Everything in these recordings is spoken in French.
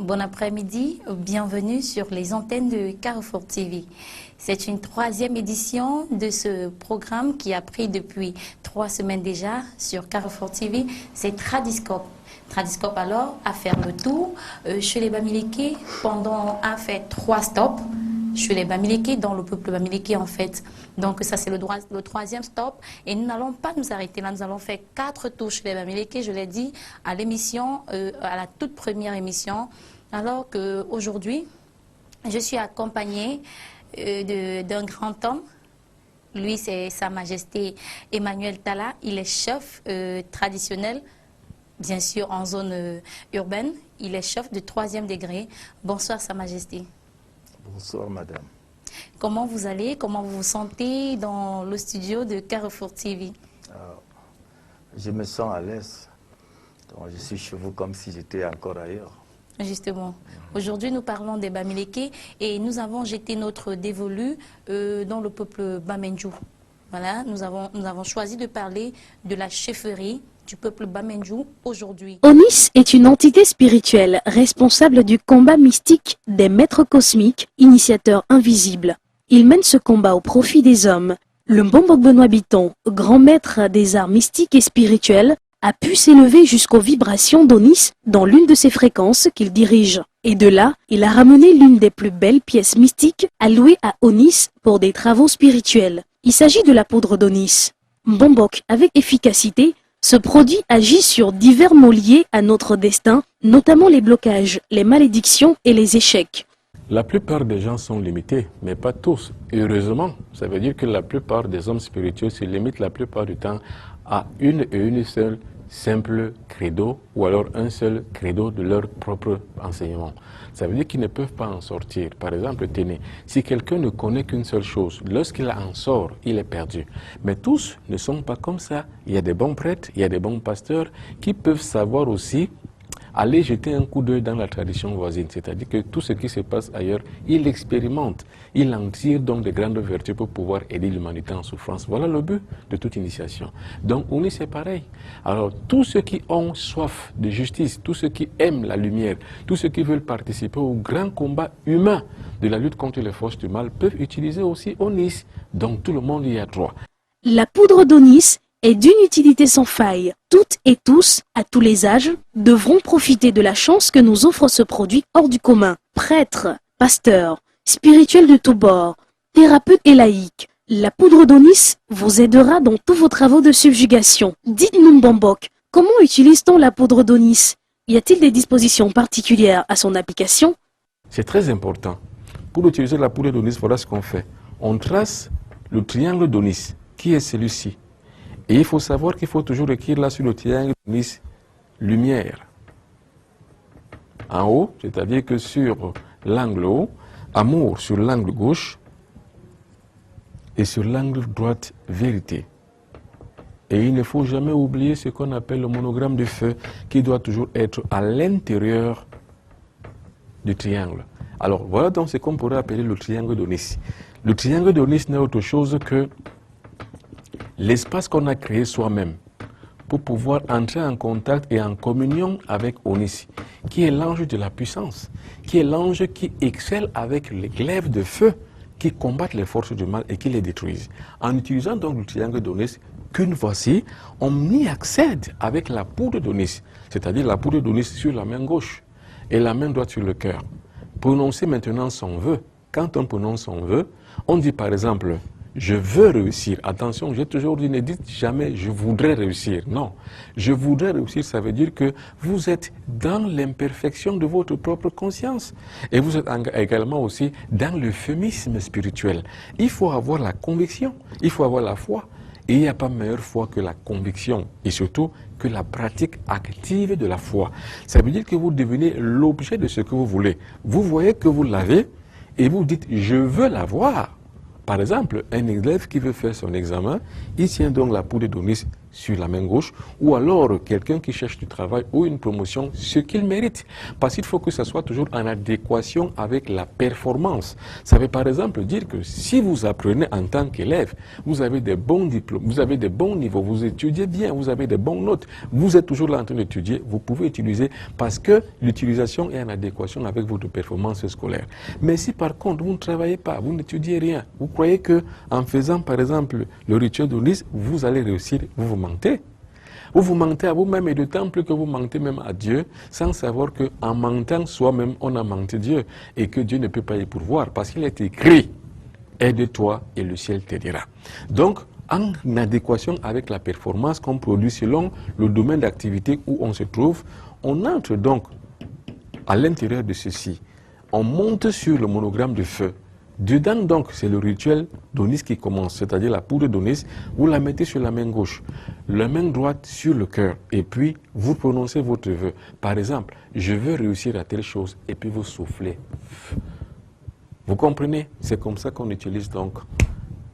Bon après-midi, bienvenue sur les antennes de Carrefour TV. C'est une 3e édition de ce programme qui a pris depuis 3 semaines déjà sur Carrefour TV. C'est Tradiscope. Tradiscope alors a fait le tour chez les Bamileke pendant a fait 3 stops chez les Bamileke, dans le peuple Bamileke en fait. Donc ça c'est le 3e stop et nous n'allons pas nous arrêter là, nous allons faire 4 tours chez les Bamileke, je l'ai dit à l'émission, à la toute première émission, alors qu'aujourd'hui je suis accompagnée d'un grand homme. Lui c'est Sa Majesté Emmanuel Talla, il est chef traditionnel, bien sûr en zone urbaine, il est chef de 3e degré. Bonsoir Sa Majesté. Bonsoir madame. Comment vous allez? Comment vous vous sentez dans le studio de Carrefour TV? Je me sens à l'aise. Je suis chez vous comme si j'étais encore ailleurs. Justement. Aujourd'hui, nous parlons des Bamileke et nous avons jeté notre dévolu dans le peuple Bamenjou. Voilà, nous avons choisi de parler de la chefferie du peuple Bamenjou aujourd'hui. Onis est une entité spirituelle responsable du combat mystique des maîtres cosmiques, initiateurs invisibles. Il mène ce combat au profit des hommes. Le Mbombok Benoît Biton, grand maître des arts mystiques et spirituels, a pu s'élever jusqu'aux vibrations d'Onis dans l'une de ses fréquences qu'il dirige. Et de là, il a ramené l'une des plus belles pièces mystiques allouées à Onis pour des travaux spirituels. Il s'agit de la poudre d'Onis. Mbombok, avec efficacité, ce produit agit sur divers maux liés à notre destin, notamment les blocages, les malédictions et les échecs. La plupart des gens sont limités, mais pas tous. Heureusement, ça veut dire que la plupart des hommes spirituels se limitent la plupart du temps à une seule simple credo ou alors un seul credo de leur propre enseignement. Ça veut dire qu'ils ne peuvent pas en sortir. Par exemple, tenez, si quelqu'un ne connaît qu'une seule chose, lorsqu'il en sort, il est perdu. Mais tous ne sont pas comme ça. Il y a des bons prêtres, il y a des bons pasteurs qui peuvent savoir aussi aller jeter un coup d'œil dans la tradition voisine. C'est-à-dire que tout ce qui se passe ailleurs, il l'expérimente. Il en tire donc de grandes vertus pour pouvoir aider l'humanité en souffrance. Voilà le but de toute initiation. Donc, on est c'est pareil. Alors, tous ceux qui ont soif de justice, tous ceux qui aiment la lumière, tous ceux qui veulent participer au grand combat humain de la lutte contre les forces du mal peuvent utiliser aussi Onis. Donc, tout le monde y a droit. La poudre d'Onis est d'une utilité sans faille. Toutes et tous, à tous les âges, devront profiter de la chance que nous offre ce produit hors du commun. Prêtres, pasteurs, spirituels de tous bords, thérapeutes et laïcs, la poudre d'Onis vous aidera dans tous vos travaux de subjugation. Dites-nous Mbombok, comment utilise-t-on la poudre d'Onis? Y a-t-il des dispositions particulières à son application? C'est très important. Pour utiliser la poudre d'Onis, voilà ce qu'on fait. On trace le triangle d'Onis, qui est celui-ci. Et il faut savoir qu'il faut toujours écrire là sur le triangle d'Onis, lumière. En haut, c'est-à-dire que sur l'angle haut, amour sur l'angle gauche et sur l'angle droite, vérité. Et il ne faut jamais oublier ce qu'on appelle le monogramme de feu qui doit toujours être à l'intérieur du triangle. Alors voilà donc ce qu'on pourrait appeler le triangle d'Onis. Le triangle d'Onis n'est autre chose que l'espace qu'on a créé soi-même pour pouvoir entrer en contact et en communion avec Onis, qui est l'ange de la puissance, qui est l'ange qui excelle avec les glaives de feu, qui combattent les forces du mal et qui les détruisent. En utilisant donc le triangle d'Onis, qu'une fois-ci, on y accède avec la poudre d'Onis, c'est-à-dire la poudre d'Onis sur la main gauche et la main droite sur le cœur. Prononcer maintenant son vœu. Quand on prononce son vœu, on dit par exemple « je veux réussir ». Attention, j'ai toujours dit, ne dites jamais « je voudrais réussir ». Non, « je voudrais réussir », ça veut dire que vous êtes dans l'imperfection de votre propre conscience. Et vous êtes également aussi dans l'euphémisme spirituel. Il faut avoir la conviction, il faut avoir la foi. Et il n'y a pas meilleure foi que la conviction et surtout que la pratique active de la foi. Ça veut dire que vous devenez l'objet de ce que vous voulez. Vous voyez que vous l'avez et vous dites « je veux l'avoir ». Par exemple, un élève qui veut faire son examen, il tient donc la poudre d'Onis sur la main gauche, ou alors quelqu'un qui cherche du travail ou une promotion, ce qu'il mérite. Parce qu'il faut que ça soit toujours en adéquation avec la performance. Ça veut par exemple dire que si vous apprenez en tant qu'élève, vous avez des bons diplômes, vous avez des bons niveaux, vous étudiez bien, vous avez des bonnes notes, vous êtes toujours là en train d'étudier, vous pouvez utiliser parce que l'utilisation est en adéquation avec votre performance scolaire. Mais si par contre vous ne travaillez pas, vous n'étudiez rien, vous croyez que en faisant par exemple le rituel d'Ulysse, vous allez réussir, vous vous mentez. Vous vous mentez à vous-même et d'autant plus que vous mentez même à Dieu sans savoir qu'en mentant soi-même, on a menti Dieu et que Dieu ne peut pas y pourvoir parce qu'il est écrit « Aide-toi et le ciel t'aidera ». Donc, en adéquation avec la performance qu'on produit selon le domaine d'activité où on se trouve, on entre donc à l'intérieur de ceci. On monte sur le monogramme de feu. Dedans, donc, c'est le rituel d'Onis qui commence, c'est-à-dire la poudre d'Onis, vous la mettez sur la main gauche, la main droite sur le cœur, et puis vous prononcez votre vœu. Par exemple, je veux réussir à telle chose, et puis vous soufflez. Vous comprenez? C'est comme ça qu'on utilise donc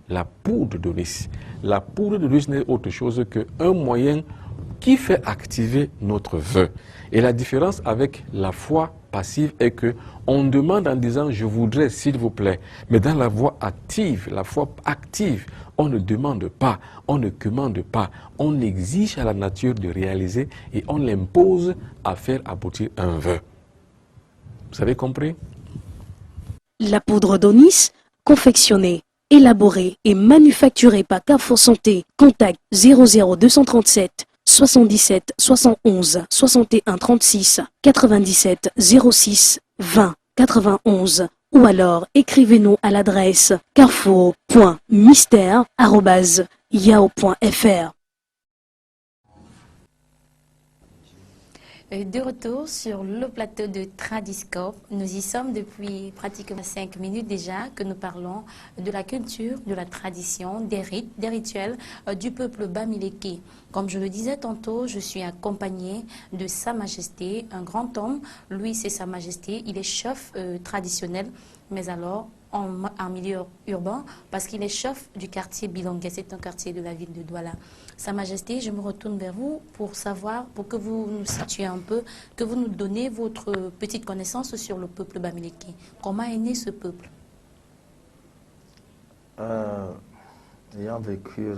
la poudre d'Onis. La poudre d'Onis n'est autre chose qu'un moyen qui fait activer notre vœu. Et la différence avec la foi passive est que on demande en disant « je voudrais s'il vous plaît ». Mais dans la voie active, la foi active, on ne demande pas, on ne commande pas, on exige à la nature de réaliser et on l'impose à faire aboutir un vœu. Vous avez compris? La poudre d'Onis, confectionnée, élaborée et manufacturée par Carrefour Santé, contact 00237 77 71 61 36 97 06 20 91 ou alors écrivez-nous à l'adresse carrefour.mystère@yahoo.fr. De retour sur le plateau de Tradiscope, nous y sommes depuis pratiquement 5 minutes déjà que nous parlons de la culture, de la tradition, des rites, des rituels du peuple Bamileke. Comme je le disais tantôt, je suis accompagnée de Sa Majesté, un grand homme. Lui, c'est Sa Majesté, il est chef traditionnel, mais alors en milieu urbain, parce qu'il est chef du quartier Bilongué, c'est un quartier de la ville de Douala. Sa Majesté, je me retourne vers vous pour savoir, pour que vous nous situiez un peu, que vous nous donnez votre petite connaissance sur le peuple Bamileke. Comment est né ce peuple? Ayant vécu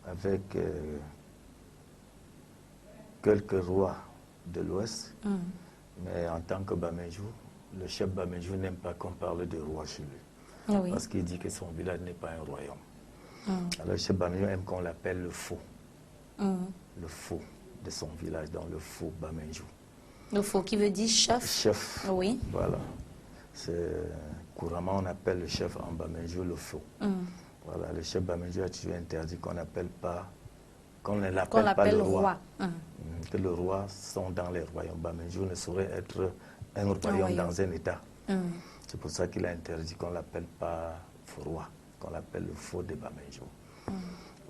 avec quelques rois de l'Ouest, mais en tant que Bamejou, le chef Bamejou n'aime pas qu'on parle de roi chez lui, Oui. parce qu'il dit que son village n'est pas un royaume. Alors le chef Bamejou aime qu'on l'appelle le faux, le faux de son village, dans le faux Bamejou. Le faux qui veut dire chef. Chef, Oui. voilà. Couramment on appelle le chef en Bamejou le faux. Voilà, le chef Bamejou a toujours interdit qu'on l'appelle pas, qu'on ne l'appelle pas le roi. Que le roi sont dans les royaumes. Bamejou ne saurait être un royaume dans un État. C'est pour ça qu'il a interdit qu'on ne l'appelle pas roi, qu'on l'appelle le faux de Bamejou.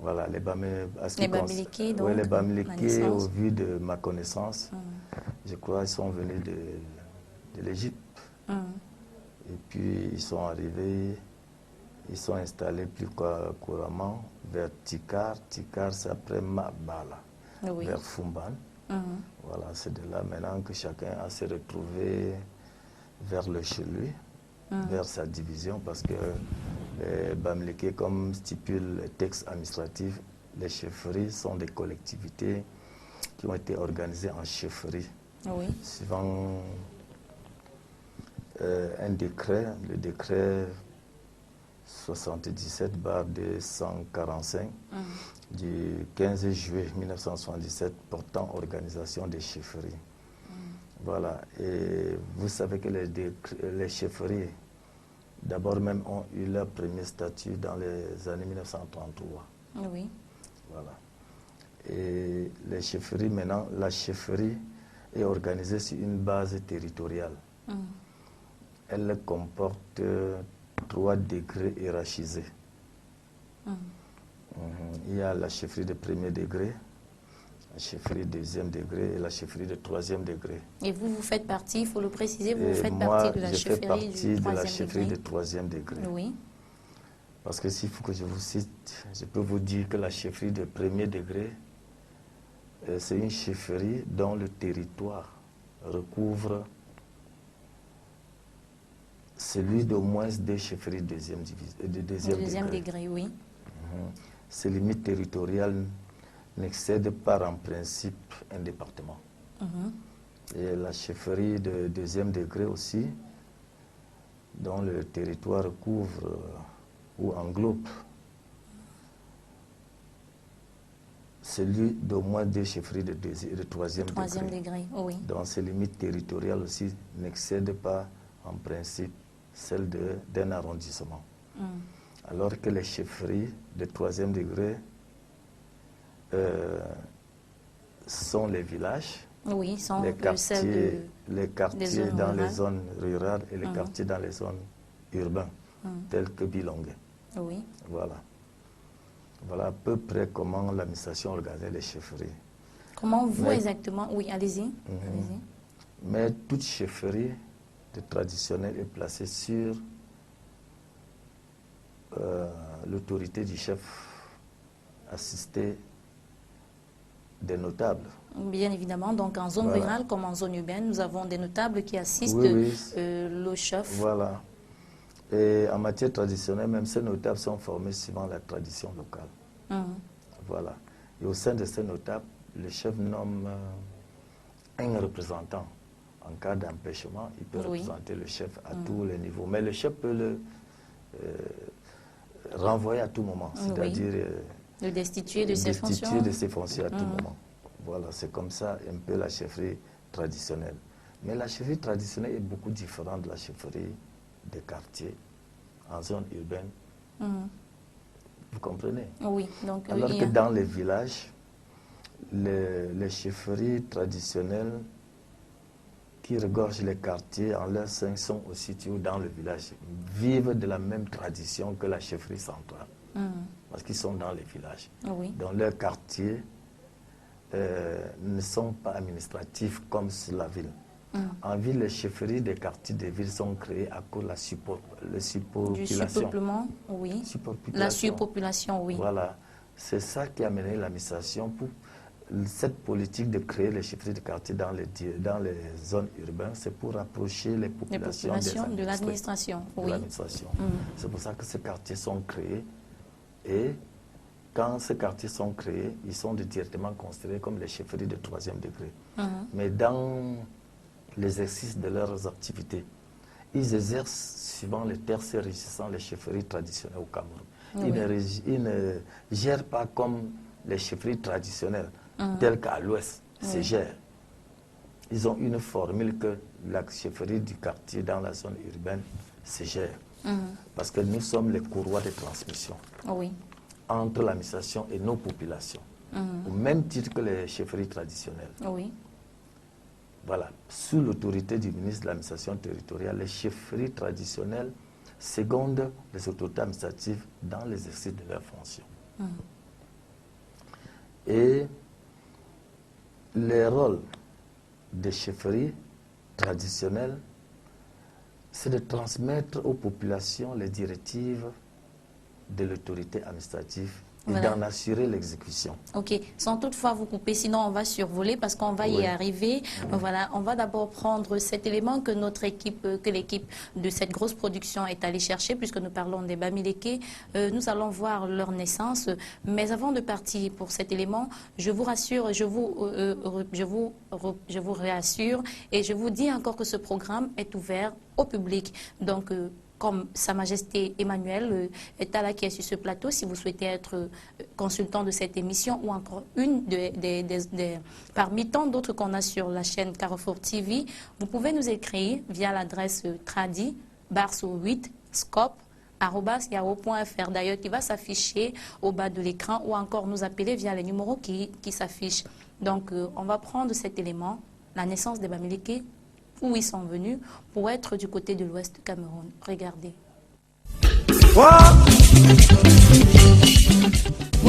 Voilà, les Bamileke, donc, les Bamileke, au vu de ma connaissance, je crois qu'ils sont venus de l'Égypte. Et puis ils sont arrivés, ils sont installés plus couramment vers Tikar. Tikar, c'est après Mabala, vers Fumban. Voilà, c'est de là maintenant que chacun a se retrouvé vers le chez lui, vers sa division, parce que les Bamileke, comme stipule le texte administratif, les chefferies sont des collectivités qui ont été organisées en chefferies, suivant un décret, le décret 77/245 du 15 juillet 1977 portant organisation des chefferies. Voilà, et vous savez que les chefferies, d'abord même, ont eu leur premier statut dans les années 1933. Oui. Voilà. Et les chefferies, maintenant, la chefferie est organisée sur une base territoriale. Elle comporte 3 degrés hiérarchisés. Il y a la chefferie de premier degré, la chefferie de deuxième degré et la chefferie de troisième degré. Et vous, vous faites partie, il faut le préciser, vous faites partie de la chefferie du troisième degré. De troisième degré. Oui. Parce que s'il faut que je vous cite, je peux vous dire que la chefferie de premier degré, c'est une chefferie dont le territoire recouvre celui d'au moins 2 chefferies de deuxième degré, oui. Ces limites territoriales n'excèdent pas en principe un département. Et la chefferie de deuxième degré aussi, dont le territoire couvre ou englobe celui d'au moins 2 chefferies de troisième degré. Oui. Donc ces limites territoriales aussi n'excèdent pas en principe celles d'un arrondissement. Alors que les chefferies de troisième degré sont les villages, oui, sont les quartiers dans les zones rurales et les quartiers dans les zones urbaines, tels que Bilongue. Oui. Voilà à peu près comment l'administration organise les chefferies. Comment vous exactement? Oui, allez-y. Mais toute chefferie traditionnelle est placée sur l'autorité du chef assisté des notables. Bien évidemment, donc en zone rurale comme en zone urbaine, nous avons des notables qui assistent le chef. Voilà. Et en matière traditionnelle, même ces notables sont formés suivant la tradition locale. Voilà. Et au sein de ces notables, le chef nomme un représentant. En cas d'empêchement, il peut représenter le chef à tous les niveaux. Mais le chef peut le renvoyer à tout moment, c'est-à-dire le destituer de ses fonctions à tout moment. Voilà, c'est comme ça un peu la chefferie traditionnelle. Mais la chefferie traditionnelle est beaucoup différente de la chefferie des quartiers en zone urbaine. Vous comprenez? Oui. Donc, alors que dans les villages, les chefferies traditionnelles qui regorgent les quartiers en leur sein sont aussi situés dans le village, vivent de la même tradition que la chefferie centrale, parce qu'ils sont dans les villages. Donc leurs quartiers ne sont pas administratifs comme sur la ville. En ville, les chefferies des quartiers des villes sont créées à cause de la surpopulation. La surpopulation, oui. Voilà. C'est ça qui a mené l'administration pour cette politique de créer les chefferies de quartier dans les zones urbaines, c'est pour rapprocher les populations de l'administration. C'est pour ça que ces quartiers sont créés. Et quand ces quartiers sont créés, ils sont directement considérés comme les chefferies de troisième degré. Mais dans l'exercice de leurs activités, ils exercent suivant les terres régissant les chefferies traditionnelles au Cameroun. Ils ne gèrent pas comme les chefferies traditionnelles, telles qu'à l'ouest se gèrent. Ils ont une formule que la chefferie du quartier dans la zone urbaine se gère. Parce que nous sommes les courroies de transmission entre l'administration et nos populations, au même titre que les chefferies traditionnelles. Voilà, sous l'autorité du ministre de l'administration territoriale, les chefferies traditionnelles secondent les autorités administratives dans l'exercice de leurs fonctions. Et les rôles des chefferies traditionnelles, c'est de transmettre aux populations les directives de l'autorité administrative et d'en assurer l'exécution. Ok, sans toutefois vous couper, sinon on va survoler parce qu'on va y arriver. Voilà, on va d'abord prendre cet élément que notre équipe, que l'équipe de cette grosse production est allée chercher, puisque nous parlons des Bamileke. Nous allons voir leur naissance. Mais avant de partir pour cet élément, je vous rassure, je vous réassure et je vous dis encore que ce programme est ouvert au public. Donc, comme Sa Majesté Emmanuel est là qui est sur ce plateau, si vous souhaitez être consultant de cette émission ou encore une parmi tant d'autres qu'on a sur la chaîne Carrefour TV, vous pouvez nous écrire via l'adresse tradi_8scope@yahoo.fr, d'ailleurs qui va s'afficher au bas de l'écran, ou encore nous appeler via les numéros qui s'affichent. Donc on va prendre cet élément, la naissance des Bamileke, où ils sont venus pour être du côté de l'ouest du Cameroun. Regardez.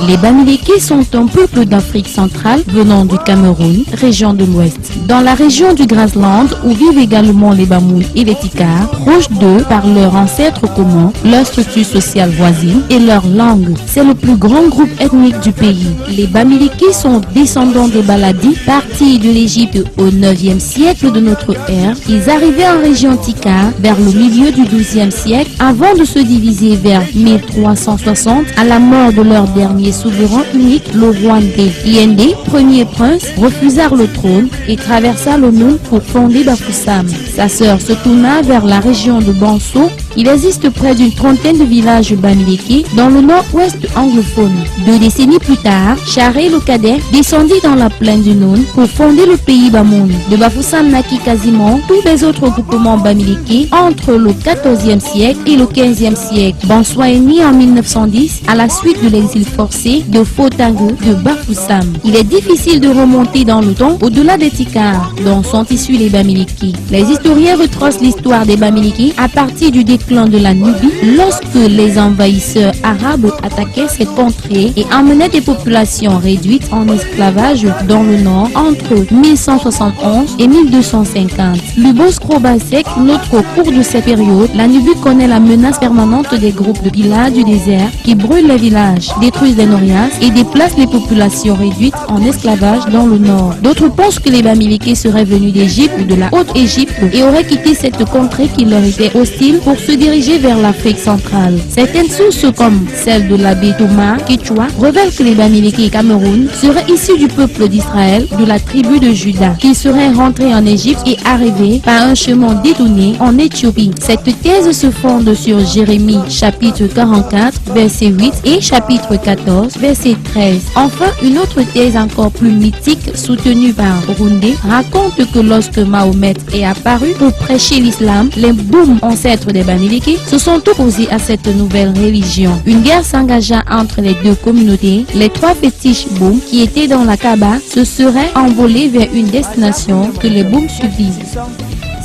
Les Bamileke sont un peuple d'Afrique centrale venant du Cameroun, région de l'Ouest. Dans la région du Grassland, où vivent également les Bamouls et les Tikars, proches d'eux par leurs ancêtres communs, leur structure sociale voisine et leur langue. C'est le plus grand groupe ethnique du pays. Les Bamileke sont descendants des Baladi, partis de l'Égypte au 9e siècle de notre ère. Ils arrivaient en région Tikar vers le milieu du 12e siècle avant de se diviser vers 1360 à la mort de leur dernier souverain unique, le roi Ndé. Yende, premier prince, refusa le trône et traversa le monde pour fonder Bafoussam. Sa sœur se tourna vers la région de Banso. Il existe près d'une trentaine de villages Bamileke dans le nord-ouest anglophone. 2 décennies plus tard, Charé le Cadet descendit dans la plaine du Noun pour fonder le pays Bamoun. De Bafoussam naquit quasiment tous les autres groupements Bamileke entre le 14e siècle et le 15e siècle. Banso est né en 1910 à la suite de l'exil forcé de Fotangue de Bafoussam. Il est difficile de remonter dans le temps au-delà des Tikars dont sont issus les Bamileke. Les historiens retracent l'histoire des Bamileke à partir du déclin de la Nubie lorsque les envahisseurs arabes attaquaient cette contrée et emmenaient des populations réduites en esclavage dans le nord entre 1171 et 1250. Lubos Krobasek note qu'au cours de cette période, la Nubie connaît la menace permanente des groupes de pillages du désert qui brûlent les villages, détruisent les norias et déplacent les populations réduites en esclavage dans le nord. D'autres pensent que les Bamileke seraient venus d'Égypte ou de la Haute-Égypte et auraient quitté cette contrée qui leur était hostile pour se diriger vers l'Afrique centrale. Certaines sources comme celle de l'abbé Thomas Kichwa révèlent que les Bamileke Cameroun seraient issus du peuple d'Israël, de la tribu de Juda, qui seraient rentrés en Égypte et arrivés par un chemin détourné en Éthiopie. Cette thèse se fonde sur Jérémie chapitre 44 verset 8 et chapitre 14 verset 13. Enfin, une autre thèse encore plus mythique soutenue par Rundé raconte que lorsque Mahomet est apparu pour prêcher l'islam, les Boum, ancêtres des Bamileke, se sont opposés à cette nouvelle religion. Une guerre s'engagea entre les deux communautés. Les 3 fétiches Boum qui étaient dans la Kaaba se seraient envolés vers une destination que les Boum suivirent.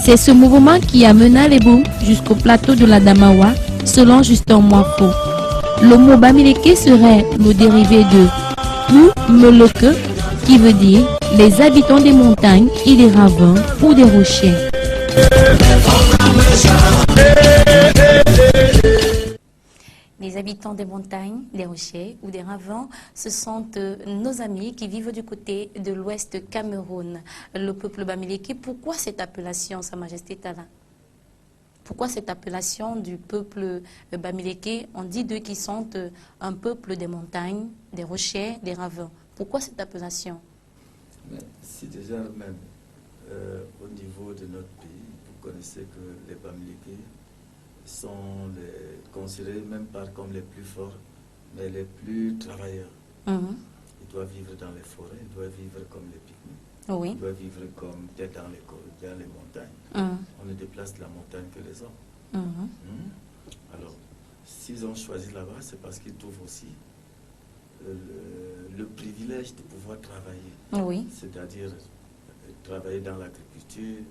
C'est ce mouvement qui amena les Boum jusqu'au plateau de la Damawa, selon Justin Moifo. Le mot Bamileke serait le dérivé de Meleke, qui veut dire les habitants des montagnes et des ravins ou des rochers. Les habitants des montagnes, des rochers ou des ravins, ce sont nos amis qui vivent du côté de l'ouest Cameroun. Le peuple Bamileke, pourquoi cette appellation, Sa Majesté Tala? Pourquoi cette appellation du peuple Bamileke? On dit d'eux qu'ils sont un peuple des montagnes, des rochers, des ravins. Pourquoi cette appellation? Mais si déjà même au niveau de notre pays, vous connaissez que les Bamileke sont considérés même pas comme les plus forts, mais les plus travailleurs. Ils doivent vivre dans les forêts, ils doivent vivre comme les pygmées. Oui. Ils doivent vivre comme peut-être dans les montagnes. On ne déplace la montagne que les hommes. Alors, s'ils ont choisi là-bas, c'est parce qu'ils trouvent aussi le privilège de pouvoir travailler. Oui. C'est-à-dire travailler dans l'agriculture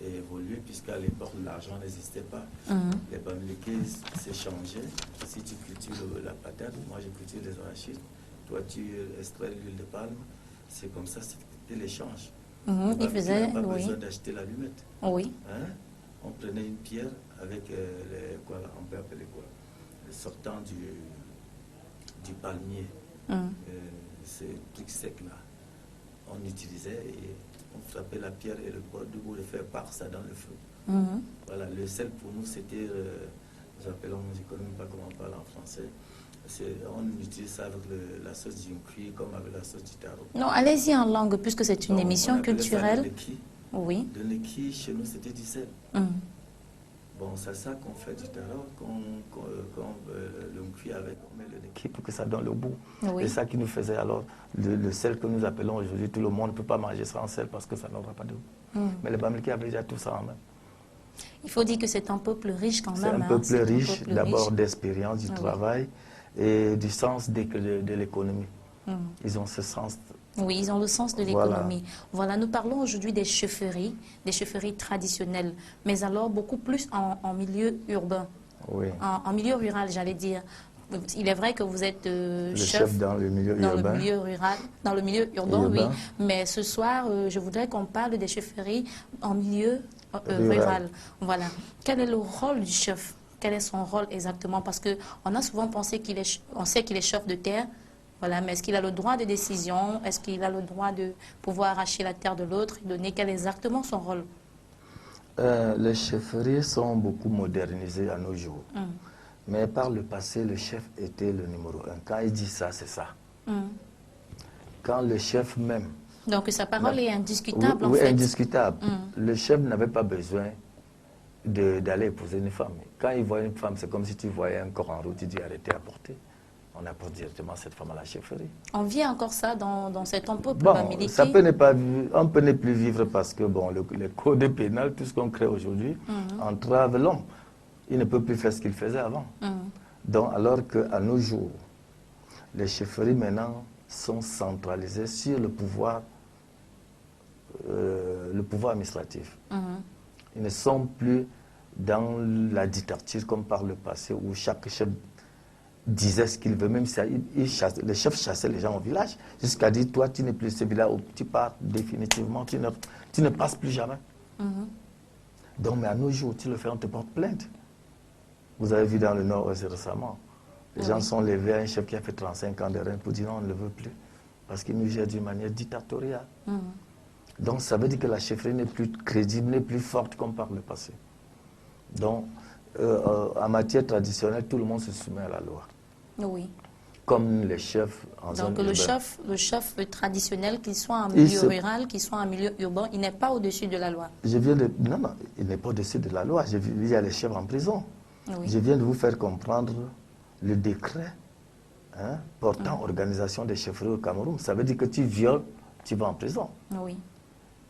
et évoluer, puisqu'à l'époque, l'argent n'existait pas. Les Bamileke s'échangeaient. Si tu cultives la patate, moi je cultive les arachides, toi tu extrais l'huile de palme. C'est comme ça, c'était l'échange. Il faisait, pas besoin d'acheter l'allumette. Oui. Hein? On prenait une pierre avec on peut appeler quoi? Le sortant du palmier. Ces trucs secs là. On utilisait et on frappait la pierre et le bout de fer par ça dans le feu. Voilà, le sel pour nous c'était, nous appelons, je ne connais même pas comment on parle en français. On utilise ça avec la sauce du cuit comme avec la sauce du taro. Non, allez-y en langue puisque c'est une émission culturelle. Oui. De l'équi, chez nous c'était du sel. Bon, c'est ça qu'on fait du taro, le cuit avec, on met le l'équi pour que ça donne le goût. Oui. C'est ça qui nous faisait alors le sel que nous appelons aujourd'hui. Tout le monde ne peut pas manger sans sel parce que ça n'aura pas de goût. Mais les Bamileke avaient déjà tout ça en main. Il faut dire que c'est un peuple riche quand même. C'est un peuple riche, d'abord d'expérience, du travail et du sens de l'économie. Ils ont ce sens. Oui, ils ont le sens de l'économie. Voilà, nous parlons aujourd'hui des chefferies traditionnelles, mais alors beaucoup plus en milieu urbain, en milieu rural, j'allais dire. il est vrai que vous êtes chef dans le milieu urbain. Dans le milieu rural, dans le milieu urbain, oui. Mais ce soir, je voudrais qu'on parle des chefferies en milieu rural. Voilà. Quel est le rôle du chef? Quel est son rôle exactement? Parce qu'on a souvent pensé on sait qu'il est chef de terre. Voilà, mais est-ce qu'il a le droit de décision? Est-ce qu'il a le droit de pouvoir arracher la terre de l'autre et donner quel est exactement son rôle? Les chefferies sont beaucoup modernisées à nos jours. Mais par le passé, le chef était le numéro 1. Quand il dit ça, c'est ça. Quand le chef même... Donc sa parole est indiscutable, oui, en fait. Indiscutable. Le chef n'avait pas besoin d'aller épouser une femme. Quand il voit une femme, c'est comme si tu voyais un corps en route, tu dis arrêtez, apportez. On apporte directement cette femme à la chefferie. On vit encore ça dans cet peuple militaire. Ça peut on peut ne plus vivre parce que bon, le code pénal, tout ce qu'on crée aujourd'hui, entrave l'homme. Il ne peut plus faire ce qu'il faisait avant. Donc, alors qu'à nos jours, les chefferies maintenant sont centralisées sur le pouvoir administratif. Ils ne sont plus dans la dictature comme par le passé où chaque chef disait ce qu'il veut, même si les chefs chassaient les gens au village, jusqu'à dire, toi, tu n'es plus ce village, tu pars définitivement, tu ne passes plus jamais. Donc, mais à nos jours, tu le fais, on te porte plainte. Vous avez vu dans le Nord récemment, les gens sont levés à un chef qui a fait 35 ans de règne pour dire non, on ne le veut plus, parce qu'il nous gère d'une manière dictatoriale. Donc, ça veut dire que la chefferie n'est plus crédible, n'est plus forte comme par le passé. Donc, en matière traditionnelle, tout le monde se soumet à la loi. Oui. Comme les chefs en zone urbaine. Donc le chef traditionnel, qu'il soit en milieu rural, qu'il soit en milieu urbain, il n'est pas au-dessus de la loi. Non, il n'est pas au-dessus de la loi. Il y a les chefs en prison. Oui. Je viens de vous faire comprendre le décret portant organisation des chefferies au Cameroun. Ça veut dire que tu violes, tu vas en prison. Oui.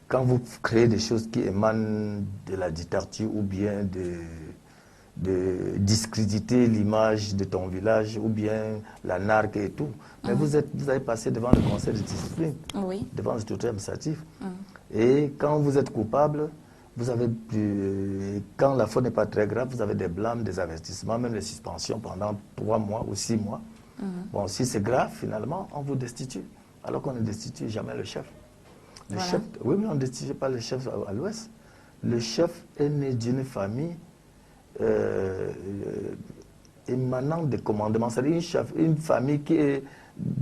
Quand vous créez des choses qui émanent de la dictature ou bien de discréditer l'image de ton village ou bien la narque et tout. Mais vous avez passé devant le conseil de discipline, devant l'autorité administrative. Et quand vous êtes coupable, vous avez quand la faute n'est pas très grave, vous avez des blâmes, des avertissements, même des suspensions pendant 3 mois ou 6 mois. Bon, si c'est grave, finalement, on vous destitue. Alors qu'on ne destitue jamais le chef. Le chef, oui, mais on ne destitue pas le chef à l'ouest. Le chef est né d'une famille émanant des commandements. C'est-à-dire une famille qui est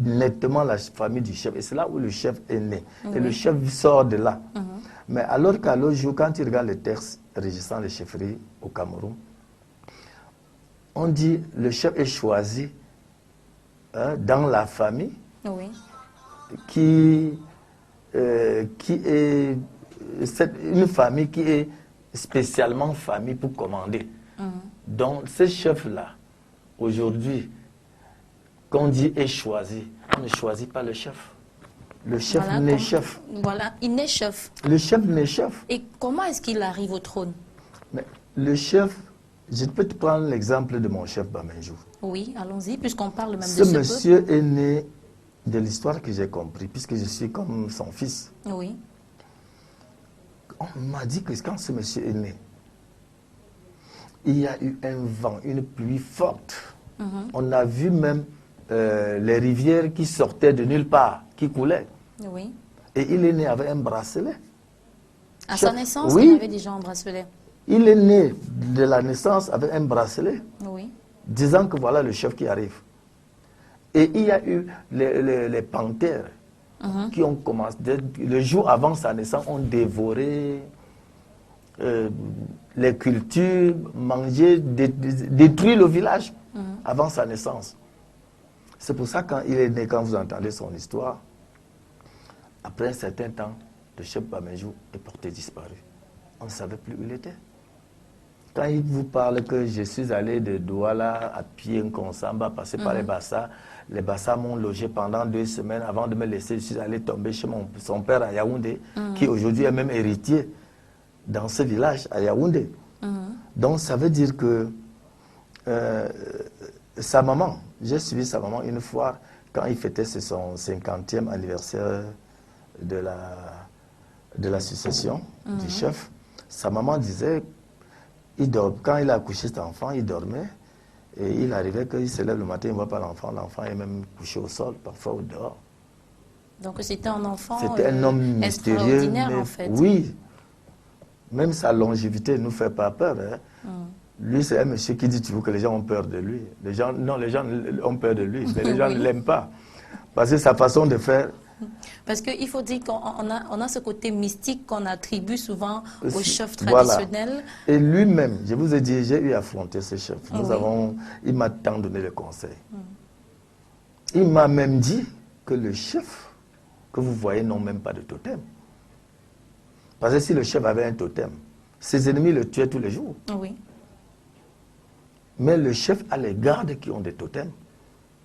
nettement la famille du chef. Et c'est là où le chef est né. Et le chef sort de là. Mais alors qu'à l'autre jour, quand tu regardes les textes régissant les chefferies au Cameroun, on dit le chef est choisi dans la famille qui est une famille qui est spécialement famille pour commander. Donc, ces chefs-là, aujourd'hui, qu'on dit est choisi, on ne choisit pas le chef. Le chef n'est chef. Voilà, il n'est chef. Le chef n'est chef. Et comment est-ce qu'il arrive au trône? Mais le chef, je peux te prendre l'exemple de mon chef Bamenjou. Oui, allons-y, puisqu'on parle même de ce monsieur est né de l'histoire que j'ai compris, puisque je suis comme son fils. Oui. On m'a dit que quand ce monsieur est né, il y a eu un vent, une pluie forte. On a vu même les rivières qui sortaient de nulle part, qui coulaient. Oui. Et il est né avec un bracelet. À sa naissance, il avait déjà un bracelet. Il est né de la naissance avec un bracelet, disant que voilà le chef qui arrive. Et il y a eu les panthères qui ont commencé, le jour avant sa naissance, ont dévoré les cultures, mangé, détruit le village avant sa naissance. C'est pour ça quand il est né, quand vous entendez son histoire, après un certain temps, le chef Bamenjou est porté disparu. On ne savait plus où il était. Quand il vous parle que je suis allé de Douala à pied, Nkonsamba, passer par les Bassa m'ont logé pendant 2 semaines avant de me laisser, je suis allé tomber chez son père à Yaoundé, qui aujourd'hui est même héritier dans ce village à Yaoundé. Donc ça veut dire que sa maman, j'ai suivi sa maman une fois quand il fêtait son 50e anniversaire de la succession du chef. Sa maman disait, quand il a accouché cet enfant, il dormait. Et il arrivait qu'il se lève le matin, il ne voit pas l'enfant. L'enfant est même couché au sol, parfois au dehors. Donc c'était un enfant c'était un homme mystérieux, mais, en fait. Oui. Même sa longévité ne nous fait pas peur. Hein. Lui, c'est un monsieur qui dit toujours que les gens ont peur de lui. Les gens ont peur de lui, mais les gens ne l'aiment pas. Parce que sa façon de faire... Parce qu'il faut dire qu'on a ce côté mystique qu'on attribue souvent aux chefs traditionnels. Voilà. Et lui-même, je vous ai dit, j'ai eu à affronter ce chef. Il m'a tant donné le conseil. Il m'a même dit que le chef que vous voyez n'ont même pas de totem. Parce que si le chef avait un totem, ses ennemis le tuaient tous les jours. Oui. Mais le chef a les gardes qui ont des totems.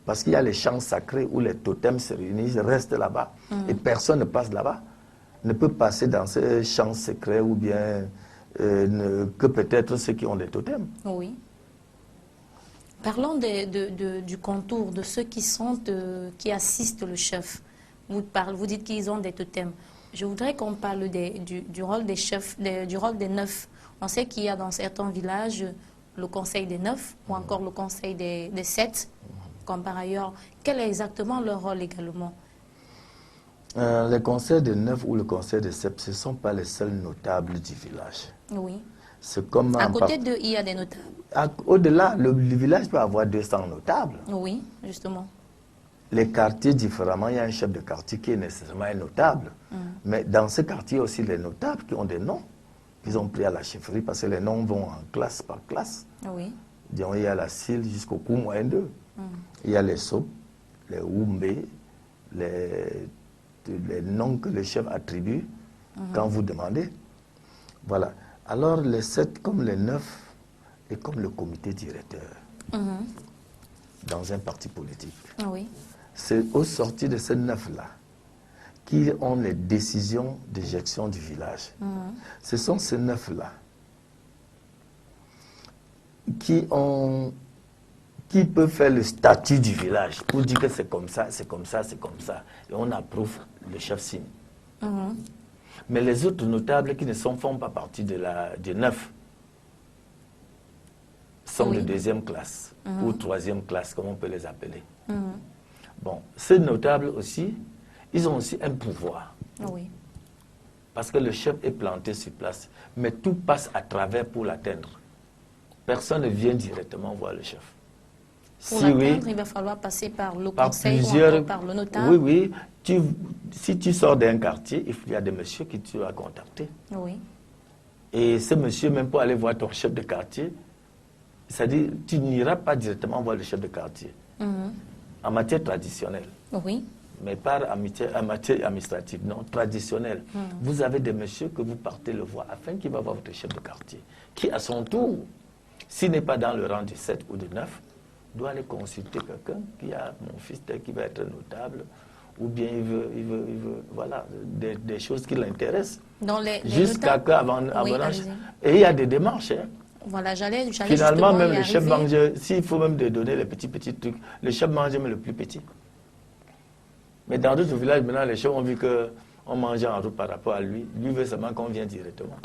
Parce qu'il y a les champs sacrés où les totems se réunissent, restent là-bas. Et personne ne passe là-bas. Ne peut passer dans ces champs secrets ou bien que peut-être ceux qui ont des totems. Oui. Parlons du contour, de ceux qui assistent le chef. Vous dites qu'ils ont des totems. Je voudrais qu'on parle du rôle des chefs, du rôle des neufs. On sait qu'il y a dans certains villages le conseil des neufs ou encore le conseil des 7. Comme par ailleurs, quel est exactement leur rôle également? Le conseil des 9 ou le conseil des 7, ce ne sont pas les seuls notables du village. Oui. C'est comme à côté d'eux, il y a des notables. Au-delà, le village peut avoir 200 notables. Oui, justement. Les quartiers, différemment, il y a un chef de quartier qui est nécessairement un notable. Mais dans ce quartier, il y a aussi les notables qui ont des noms. Ils ont pris à la chefferie parce que les noms vont en classe par classe. Oui. Donc, il y a la Sile jusqu'au coup moins 2. Il y a les Sop, les Oumbé, les noms que le chef attribue quand vous demandez. Voilà. Alors, les 7 comme les 9 et comme le comité directeur dans un parti politique. Oui. C'est au sortir de ces 9-là qui ont les décisions de gestion du village. Ce sont ces 9-là qui peuvent faire le statut du village pour dire que c'est comme ça, c'est comme ça, c'est comme ça. Et on approuve, le chef signe. Mais les autres notables qui ne font pas partie du 9 sont de 2e classe ou 3e classe, comme on peut les appeler. Bon, ces notables aussi, ils ont aussi un pouvoir. Oui. Parce que le chef est planté sur place, mais tout passe à travers pour l'atteindre. Personne ne vient directement voir le chef. Pour l'atteindre, il va falloir passer par le conseil ou par le notable. Oui, oui. Si tu sors d'un quartier, il y a des messieurs que tu vas contacter. Oui. Et ce monsieur, même pour aller voir ton chef de quartier, c'est-à-dire tu n'iras pas directement voir le chef de quartier. En matière traditionnelle. Oui. Mais pas en matière administrative, non, traditionnelle. Vous avez des messieurs que vous partez le voir afin qu'il va voir votre chef de quartier, qui à son tour, s'il n'est pas dans le rang du 7 ou du 9, doit aller consulter quelqu'un qui a mon fils qui va être notable, ou bien il veut voilà, des choses qui l'intéressent. Jusqu'à qu'avant et il y a des démarches. Hein. Voilà, j'allais finalement, même le chef mangeur, s'il faut même donner les petits trucs, le chef mange même le plus petit. Mais dans d'autres villages, maintenant, les chefs ont vu qu'on mangeait en route par rapport à lui. Lui veut seulement qu'on vienne directement.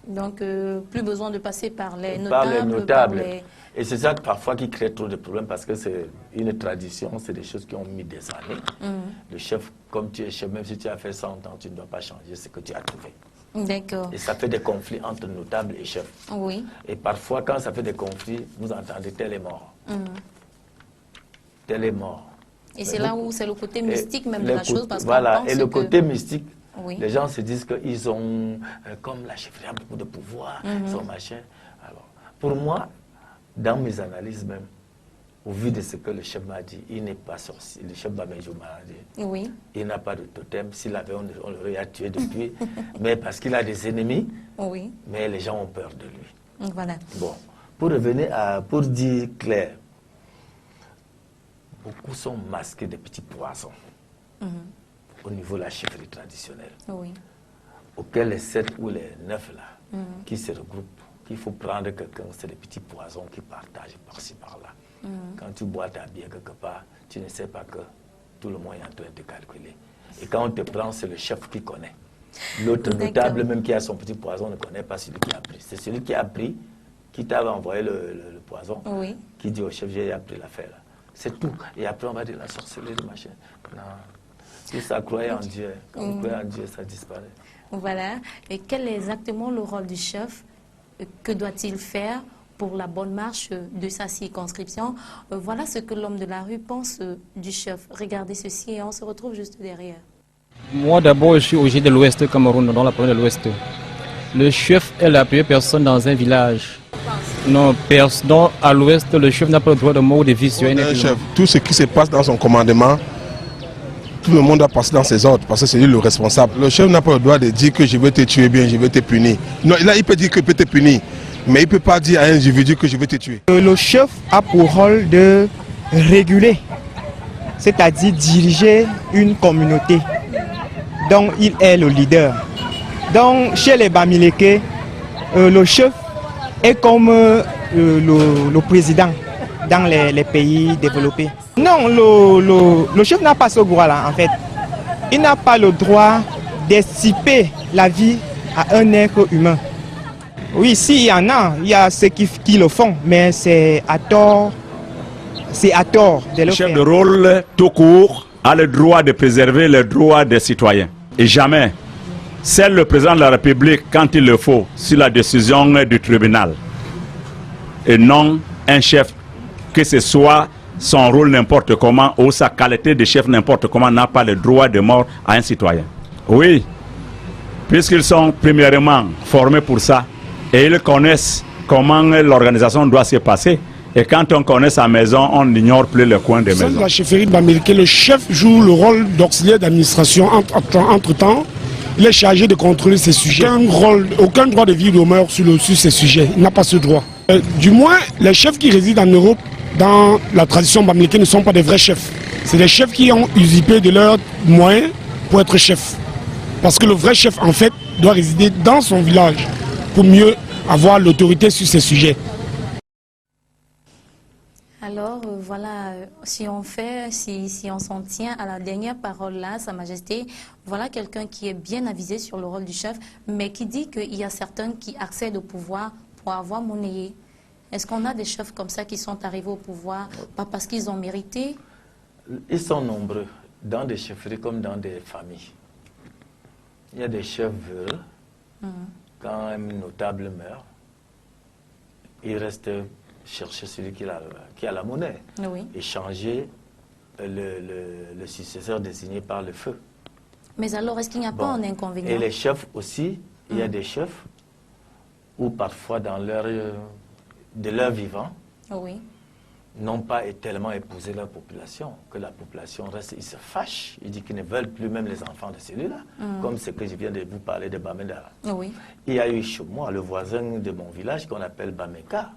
Donc, plus besoin de passer par les notables. Par les... Et c'est ça parfois qui crée trop de problèmes parce que c'est une tradition, c'est des choses qui ont mis des années. Le chef, comme tu es chef, même si tu as fait 100 ans, tu ne dois pas changer ce que tu as trouvé. D'accord. Et ça fait des conflits entre notables et chefs. Oui. Et parfois, quand ça fait des conflits, vous entendez tel est mort. Tel est mort. Et c'est là où c'est le côté mystique même de la chose. Parce voilà, et le côté mystique, oui. Les gens se disent qu'ils ont, comme la chefferie a beaucoup de pouvoir, ils ont machin. Alors, pour moi, dans mes analyses même, au vu de ce que le chef m'a dit, il n'est pas sorcier. Le chef Bamejou m'a dit, oui. Il n'a pas de totem. S'il avait, on l'aurait tué depuis. Mais parce qu'il a des ennemis, oui. Mais les gens ont peur de lui. Voilà. Bon, pour revenir pour dire clair, beaucoup sont masqués de petits poissons au niveau de la chefferie traditionnelle, oui. auxquels les 7 ou les 9 là, qui se regroupent, qu'il faut prendre quelqu'un, c'est des petits poisons qui partagent par-ci par-là. Quand tu bois ta bière quelque part, tu ne sais pas que tout le monde est en train de te calculer. Et quand on te prend, c'est le chef qui connaît. L'autre notable, même qui a son petit poison, ne connaît pas celui qui a pris. C'est celui qui a pris qui t'a envoyé le poison, oui. qui dit au chef, j'ai appris l'affaire. C'est tout. Et après, on va dire la sorcellerie de machin. Non. Si ça croyait en Dieu, quand on croyait en Dieu, ça disparaît. Voilà. Et quel est exactement le rôle du chef? Que doit-il faire pour la bonne marche de sa circonscription? Voilà ce que l'homme de la rue pense du chef. Regardez ceci et on se retrouve juste derrière. Moi d'abord, je suis originaire de l'Ouest Cameroun, dans la province de l'Ouest. Le chef est la première personne dans un village. Non, à l'Ouest, le chef n'a pas le droit de mort ou de vie sur un chef. Tout ce qui se passe dans son commandement, tout le monde doit passer dans ses ordres parce que c'est lui le responsable. Le chef n'a pas le droit de dire que je vais te tuer bien, je vais te punir. Non, là, il peut dire qu'il peut te punir, mais il ne peut pas dire à un individu que je vais te tuer. Le chef a pour rôle de réguler, c'est-à-dire diriger une communauté dont il est le leader. Donc, chez les Bamileke, le chef est comme le président dans les pays développés. Non, le chef n'a pas ce droit-là, en fait. Il n'a pas le droit d'extirper la vie à un être humain. Oui, s'il y en a, il y a ceux qui le font, mais c'est à tort. C'est à tort de le faire. Le chef de rôle, tout court, a le droit de préserver les droits des citoyens. Et jamais, c'est le président de la République, quand il le faut, sur la décision du tribunal. Et non un chef, que ce soit son rôle n'importe comment ou sa qualité de chef n'importe comment, n'a pas le droit de mort à un citoyen. Oui, puisqu'ils sont premièrement formés pour ça et ils connaissent comment l'organisation doit se passer. Et quand on connaît sa maison, on n'ignore plus le coin des maisons. La chefferie de Bamileke, le chef joue le rôle d'auxiliaire d'administration. Entre-temps, il est chargé de contrôler ces sujets. Aucun droit de vie ou de mort sur ces sujets. Il n'a pas ce droit. Du moins, les chefs qui résident en Europe, dans la tradition bamileke, ne sont pas des vrais chefs. C'est des chefs qui ont usurpé de leurs moyens pour être chefs. Parce que le vrai chef, en fait, doit résider dans son village pour mieux avoir l'autorité sur ces sujets. Alors, voilà, si on s'en tient à la dernière parole là, Sa Majesté, voilà quelqu'un qui est bien avisé sur le rôle du chef, mais qui dit qu'il y a certains qui accèdent au pouvoir pour avoir monnayé. Est-ce qu'on a des chefs comme ça qui sont arrivés au pouvoir, pas parce qu'ils ont mérité? Ils sont nombreux, dans des chefferies comme dans des familles. Il y a des chefs véreux, quand un notable meurt, il reste chercher celui qui a la monnaie, oui, et changer le successeur désigné par le feu. Mais alors, est-ce qu'il n'y a pas un inconvénient? Et les chefs aussi, il y a des chefs où parfois dans de leur vivant, oui, n'ont pas tellement épousé leur population, que la population reste, ils se fâchent, ils disent qu'ils ne veulent plus même les enfants de celui-là, comme ce que je viens de vous parler de Bamenda. Oui. Il y a eu chez moi, le voisin de mon village qu'on appelle Bameka.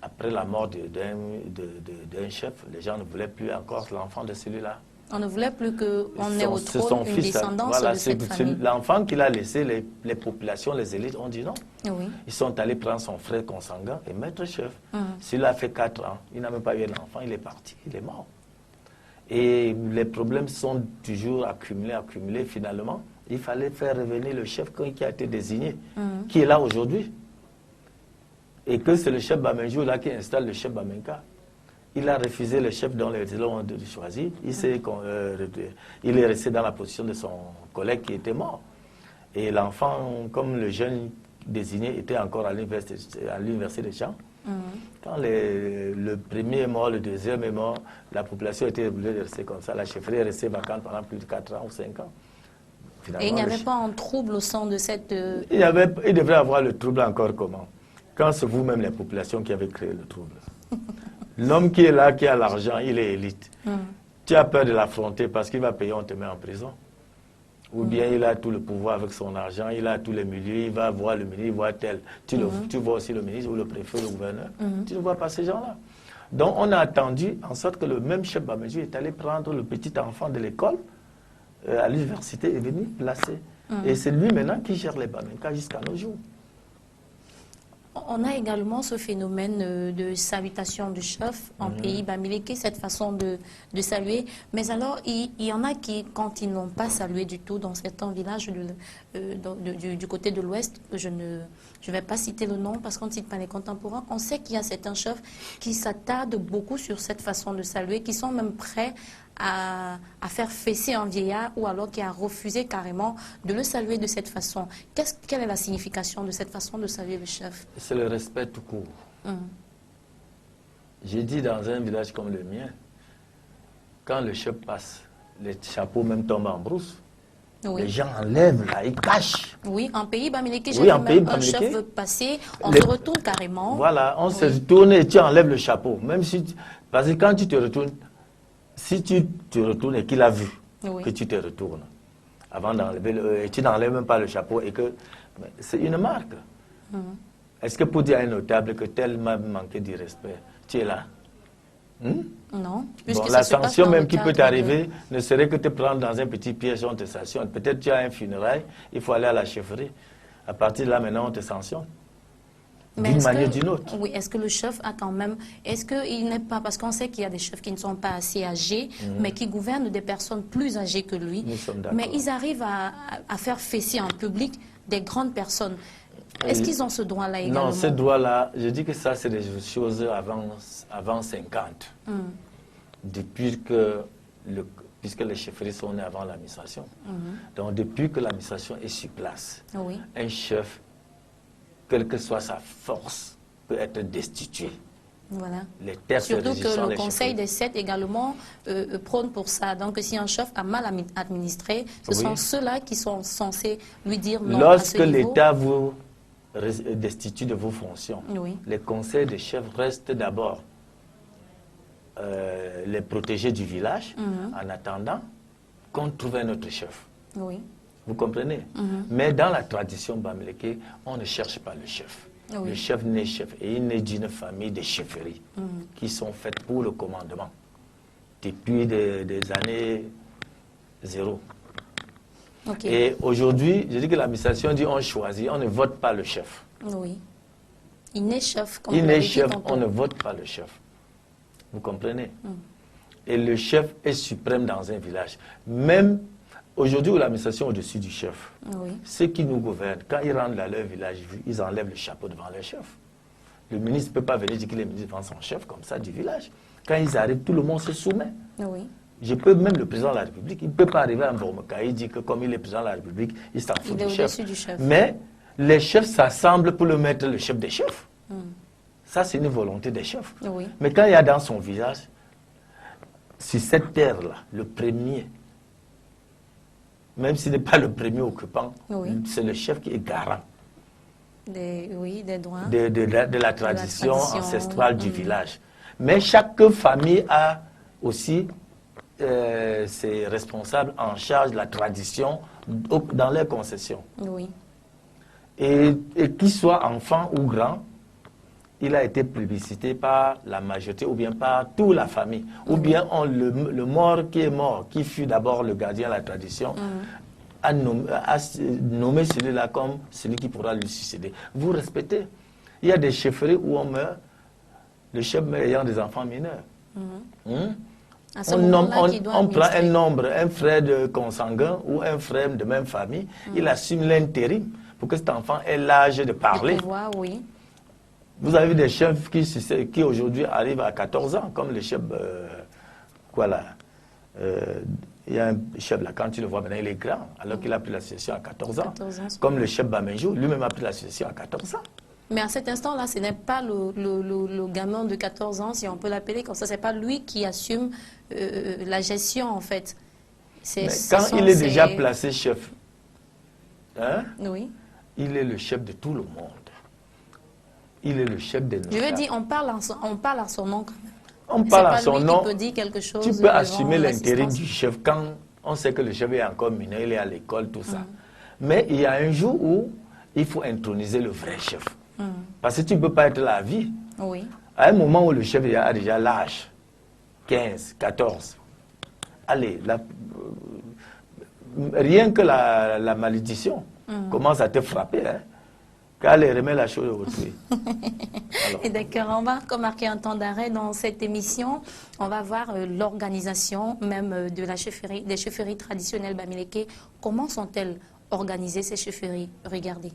Après la mort d'un chef, les gens ne voulaient plus encore l'enfant de celui-là. On ne voulait plus qu'on ait au trône une descendance voilà, de cette famille. L'enfant qu'il a laissé, les populations, les élites ont dit non. Oui. Ils sont allés prendre son frère consanguin et mettre chef. S'il a fait 4 ans, il n'a même pas eu l'enfant, il est parti, il est mort. Et les problèmes sont toujours accumulés. Finalement, il fallait faire revenir le chef qui a été désigné, qui est là aujourd'hui. Et que c'est le chef Bamenjou là qui installe le chef Bamenka. Il a refusé le chef dont les élèves ont choisi. Il est resté dans la position de son collègue qui était mort. Et l'enfant, comme le jeune désigné, était encore à l'université de Champs. Quand le premier est mort, le deuxième est mort, la population était obligée de rester comme ça. La chefferie est restée vacante pendant plus de 4 ans ou 5 ans. Finalement, et il n'y avait pas un trouble au sein de cette... Il devrait avoir le trouble encore comment? Quand c'est vous-même, les populations, qui avez créé le trouble. L'homme qui est là, qui a l'argent, il est élite. Tu as peur de l'affronter parce qu'il va payer, on te met en prison. Ou bien il a tout le pouvoir avec son argent, il a tous les milieux, il va voir le ministre, il voit tel. Tu vois aussi le ministre ou le préfet ou le gouverneur. Tu ne vois pas ces gens-là. Donc on a attendu en sorte que le même chef Bamejou est allé prendre le petit enfant de l'école à l'université et venu placer. Et c'est lui maintenant qui gère les Bamenka jusqu'à nos jours. On a également ce phénomène de salutation du chef en pays bamileke, cette façon de saluer. Mais alors, il y en a qui, quand ils n'ont pas salué du tout dans certains villages du côté de l'Ouest, je ne vais pas citer le nom parce qu'on ne cite pas les contemporains, on sait qu'il y a certains chefs qui s'attardent beaucoup sur cette façon de saluer, qui sont même prêts à faire fesser un vieillard ou alors qui a refusé carrément de le saluer de cette façon. Quelle est la signification de cette façon de saluer le chef? C'est le respect tout court. J'ai dit dans un village comme le mien, quand le chef passe, les chapeaux même tombent en brousse. Oui. Les gens enlèvent là, ils cachent. Oui, en pays bamileke, j'ai Oui, vu même un chef veut passer, on se retourne carrément. Voilà, on se retourne et tu enlèves le chapeau. Même si parce que quand tu te retournes, si tu te retournes et qu'il a vu que tu te retournes, avant d'enlever et tu n'enlèves même pas le chapeau et que c'est une marque. Est-ce que pour dire à un notable que tel m'a manqué du respect, tu es là? Non. Bon, la sanction même qui peut t'arriver ne serait que te prendre dans un petit piège, on te sanctionne. Peut-être tu as un funérail, il faut aller à la chefferie. À partir de là, maintenant, on te sanctionne. D'une manière ou d'une autre. Oui, est-ce que le chef a quand même... Est-ce qu'il n'est pas... Parce qu'on sait qu'il y a des chefs qui ne sont pas assez âgés, mais qui gouvernent des personnes plus âgées que lui. Nous sommes d'accord. Mais ils arrivent à faire fesser en public des grandes personnes. Est-ce qu'ils ont ce droit-là également? Non, ce droit-là, je dis que ça, c'est des choses avant 50. Depuis que puisque les chefferies sont nées avant l'administration. Donc, depuis que l'administration est sur place, un chef, quelle que soit sa force, peut être destitué. Voilà. Les terres surtout que le Conseil des 7 également prône pour ça. Donc, si un chef a mal administré, ce sont ceux-là qui sont censés lui dire non. Lorsque l'État vous destitue de vos fonctions, les conseils des chefs restent d'abord les protégés du village en attendant qu'on trouve un autre chef. Vous comprenez? Mais dans la tradition bamileke, on ne cherche pas le chef. Le chef naît chef et il naît d'une famille de chefferies qui sont faites pour le commandement depuis des années 0. Et aujourd'hui, je dis que l'administration dit on choisit, on ne vote pas le chef. Oui. Il naît chef. Comme il naît chef, on ne vote pas le chef. Vous comprenez? Et le chef est suprême dans un village. Même aujourd'hui où l'administration est au-dessus du chef, ceux qui nous gouvernent, quand ils rentrent dans leur village, ils enlèvent le chapeau devant leur chef. Le ministre ne peut pas venir dire qu'il est ministre devant son chef comme ça du village. Quand ils arrivent, tout le monde se soumet. Je peux même le président de la République, il ne peut pas arriver à Mbomaka, il dit que comme il est président de la République, il s'en fout du chef. Mais les chefs s'assemblent pour le mettre le chef des chefs. Ça, c'est une volonté des chefs. Mais quand il y a dans son village, sur cette terre-là, le premier, même s'il n'est pas le premier occupant, c'est le chef qui est garant des droits. De la tradition ancestrale du village. Mais chaque famille a aussi ses responsables en charge de la tradition dans leurs concessions. Et qu'il soit enfant ou grand, il a été plébiscité par la majorité ou bien par toute la famille. Ou bien le mort, qui fut d'abord le gardien de la tradition, a nommé celui-là comme celui qui pourra lui succéder. Vous respectez. Il y a des chefferies où on meurt, le chef meurt ayant des enfants mineurs. On prend un nombre, un frère de consanguin ou un frère de même famille, il assume l'intérim pour que cet enfant ait l'âge de parler. Vous avez des chefs qui aujourd'hui arrivent à 14 ans, comme le chef, il y a un chef là, quand tu le vois maintenant, il est grand, alors qu'il a pris la succession à 14 ans. Comme le chef Bamenjou, lui-même a pris la succession à 14 ans. Mais à cet instant-là, ce n'est pas le gamin de 14 ans, si on peut l'appeler comme ça, ce n'est pas lui qui assume la gestion, en fait. Mais quand il est déjà placé chef, il est le chef de tout le monde. Il est le chef des notables. Je veux dire, on parle à son nom. On parle à son nom. Peut dire quelque chose. Tu peux assumer l'intérim du chef quand on sait que le chef est encore mineur, il est à l'école, tout ça. Mais il y a un jour où il faut introniser le vrai chef. Parce que tu ne peux pas être là à vie. À un moment où le chef a déjà l'âge, 15, 14, allez, rien que la malédiction commence à te frapper. Car elle remet la chose au autrui. Et d'accord, on va marquer un temps d'arrêt dans cette émission. On va voir l'organisation même de la chefferie, des chefferies traditionnelles bamileke. Comment sont-elles organisées ces chefferies? Regardez.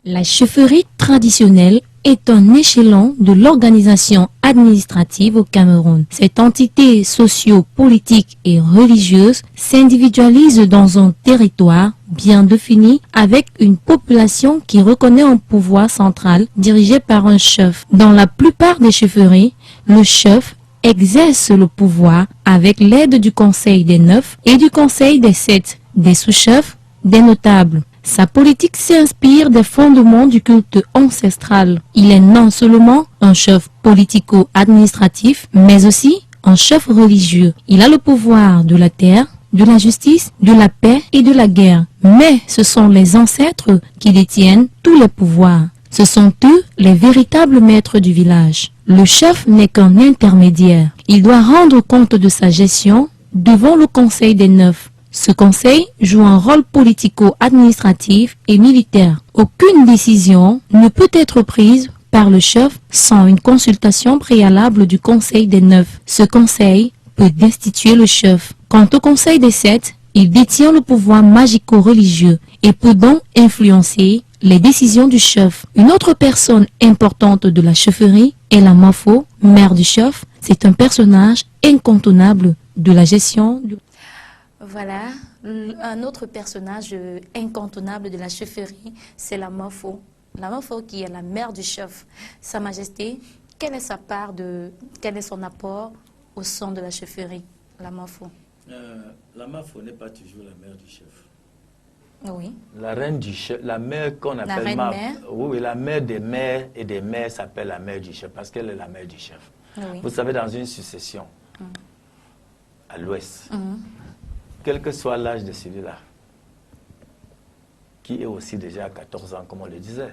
La chefferie traditionnelle est un échelon de l'organisation administrative au Cameroun. Cette entité socio-politique et religieuse s'individualise dans un territoire bien défini avec une population qui reconnaît un pouvoir central dirigé par un chef. Dans la plupart des chefferies, le chef exerce le pouvoir avec l'aide du Conseil des 9 et du Conseil des 7, des sous-chefs, des notables. Sa politique s'inspire des fondements du culte ancestral. Il est non seulement un chef politico-administratif, mais aussi un chef religieux. Il a le pouvoir de la terre, de la justice, de la paix et de la guerre. Mais ce sont les ancêtres qui détiennent tous les pouvoirs. Ce sont eux les véritables maîtres du village. Le chef n'est qu'un intermédiaire. Il doit rendre compte de sa gestion devant le Conseil des 9. Ce conseil joue un rôle politico-administratif et militaire. Aucune décision ne peut être prise par le chef sans une consultation préalable du Conseil des 9. Ce conseil peut destituer le chef. Quant au Conseil des 7, il détient le pouvoir magico-religieux et peut donc influencer les décisions du chef. Une autre personne importante de la chefferie est la Mafo, mère du chef. C'est un personnage incontournable de la gestion du... Voilà, un autre personnage incontournable de la chefferie, c'est la Mafo. La Mafo qui est la mère du chef. Sa Majesté, quelle est sa part quel est son apport au sein de la chefferie, la Mafo? La Mafo n'est pas toujours la mère du chef. Oui. La reine du chef, la mère qu'on appelle mère. Oui, la mère des mères et des mères s'appelle la mère du chef parce qu'elle est la mère du chef. Oui. Vous savez, dans une succession, à l'ouest, quel que soit l'âge de celui-là, qui est aussi déjà à 14 ans, comme on le disait,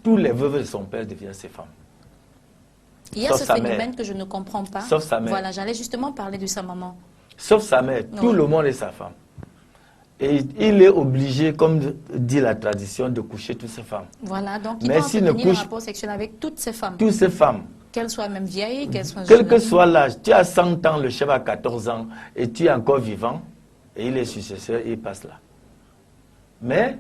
tous les veuves de son père deviennent ses femmes. Il y a ce phénomène que je ne comprends pas. Sauf sa mère. Voilà, j'allais justement parler de sa maman. Sauf sa mère, tout le monde est sa femme. Et il est obligé, comme dit la tradition, de coucher toutes ses femmes. Voilà, donc il doit entretenir un rapport sexuel avec toutes ses femmes. Toutes ses femmes. Qu'elles soient même vieilles, qu'elles soient jeunes. Quel que soit l'âge, tu as 100 ans, le chef a 14 ans, et tu es encore vivant, et il est successeur, et il passe là. Mais,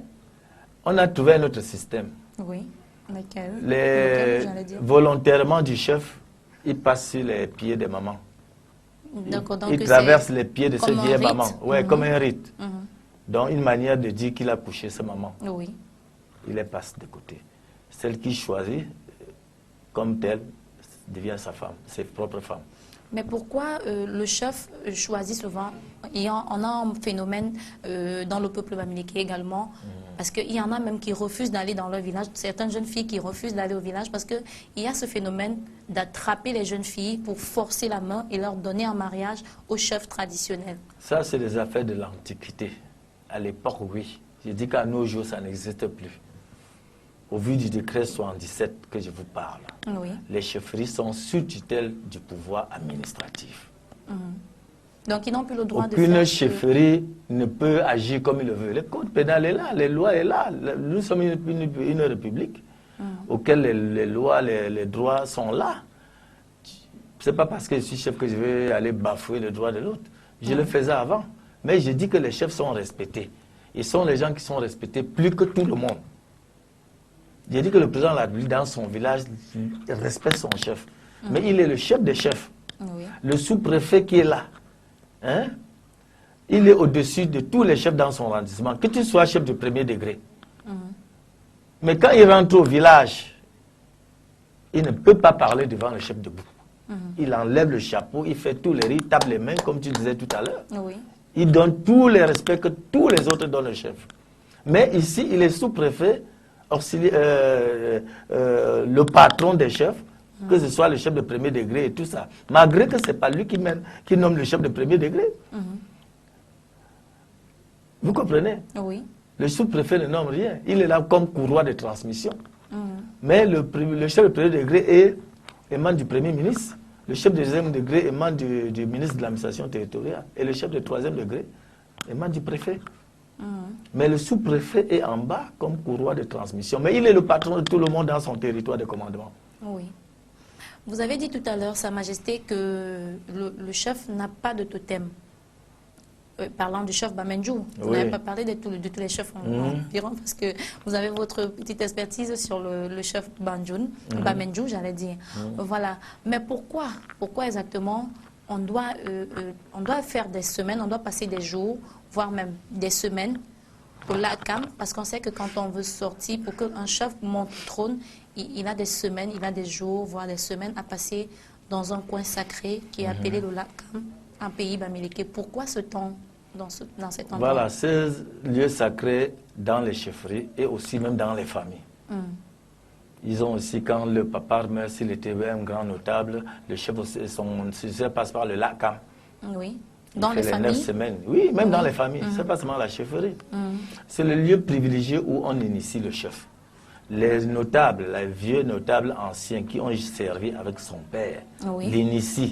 on a trouvé un autre système. Oui, lequel? Volontairement du chef, il passe sur les pieds des mamans. Donc il traverse les pieds de ces vieilles mamans. Oui, comme un rite. Donc, une manière de dire qu'il a couché sa maman. Oui. Il les passe de côté. Celle qui choisit, comme telle, devient sa femme, ses propres femmes. Mais pourquoi le chef choisit souvent? On a un phénomène dans le peuple bamileke également, parce qu'il y en a même qui refusent d'aller dans leur village, certaines jeunes filles qui refusent d'aller au village, parce qu'il y a ce phénomène d'attraper les jeunes filles pour forcer la main et leur donner en mariage au chef traditionnel. Ça, c'est des affaires de l'Antiquité. À l'époque, oui. Je dis qu'à nos jours, ça n'existe plus. Au vu du décret 77 que je vous parle, les chefferies sont sous tutelle du pouvoir administratif. Donc, ils n'ont plus le droit de faire... Aucune faire... chefferie ne peut agir comme il le veut. Le code pénal est là, les lois sont là. Nous sommes une république auquel les lois, les droits sont là. Ce n'est pas parce que je suis chef que je vais aller bafouer le droit de l'autre. Je le faisais avant. Mais je dis que les chefs sont respectés. Ils sont les gens qui sont respectés plus que tout le monde. J'ai dit que le président de la République, dans son village, respecte son chef. Mais il est le chef des chefs. Le sous-préfet qui est là, il est au-dessus de tous les chefs dans son arrondissement, que tu sois chef de premier degré. Mais quand il rentre au village, il ne peut pas parler devant le chef debout. Il enlève le chapeau, il fait tous les rites, tape les mains, comme tu disais tout à l'heure. Il donne tous les respects que tous les autres donnent au chef. Mais ici, il est sous-préfet, le patron des chefs, que ce soit le chef de premier degré et tout ça. Malgré que ce n'est pas lui qui nomme le chef de premier degré. Vous comprenez? Oui. Le sous-préfet ne nomme rien. Il est là comme courroie de transmission. Mais le chef de premier degré émane du premier ministre. Le chef de deuxième degré émane du ministre de l'administration territoriale. Et le chef de troisième degré émane du préfet. Mais le sous-préfet est en bas comme courroie de transmission. Mais il est le patron de tout le monde dans son territoire de commandement. Oui. Vous avez dit tout à l'heure, Sa Majesté, que le chef n'a pas de totem. Parlant du chef Bamenjou, vous n'avez pas parlé de tous les chefs environ, parce que vous avez votre petite expertise sur le chef Bamenjou, j'allais dire. Voilà. Mais pourquoi exactement on doit faire des semaines, on doit passer des jours, voire même des semaines pour l'ACAM, parce qu'on sait que quand on veut sortir, pour qu'un chef monte au trône, il a des semaines, il a des jours, voire des semaines à passer dans un coin sacré qui est appelé le l'ACAM, un pays bamileke. Pourquoi ce temps dans cet endroit? Voilà, ces lieux sacrés dans les chefferies et aussi même dans les familles. Ils ont aussi, quand le papa meurt, s'il était un grand notable, le chef, son successeur passe par le l'ACAM. Oui. Dans les familles? 9 semaines. Oui, même dans les familles. C'est pas seulement la chefferie. C'est le lieu privilégié où on initie le chef. Les notables, les vieux notables anciens qui ont servi avec son père, l'initient.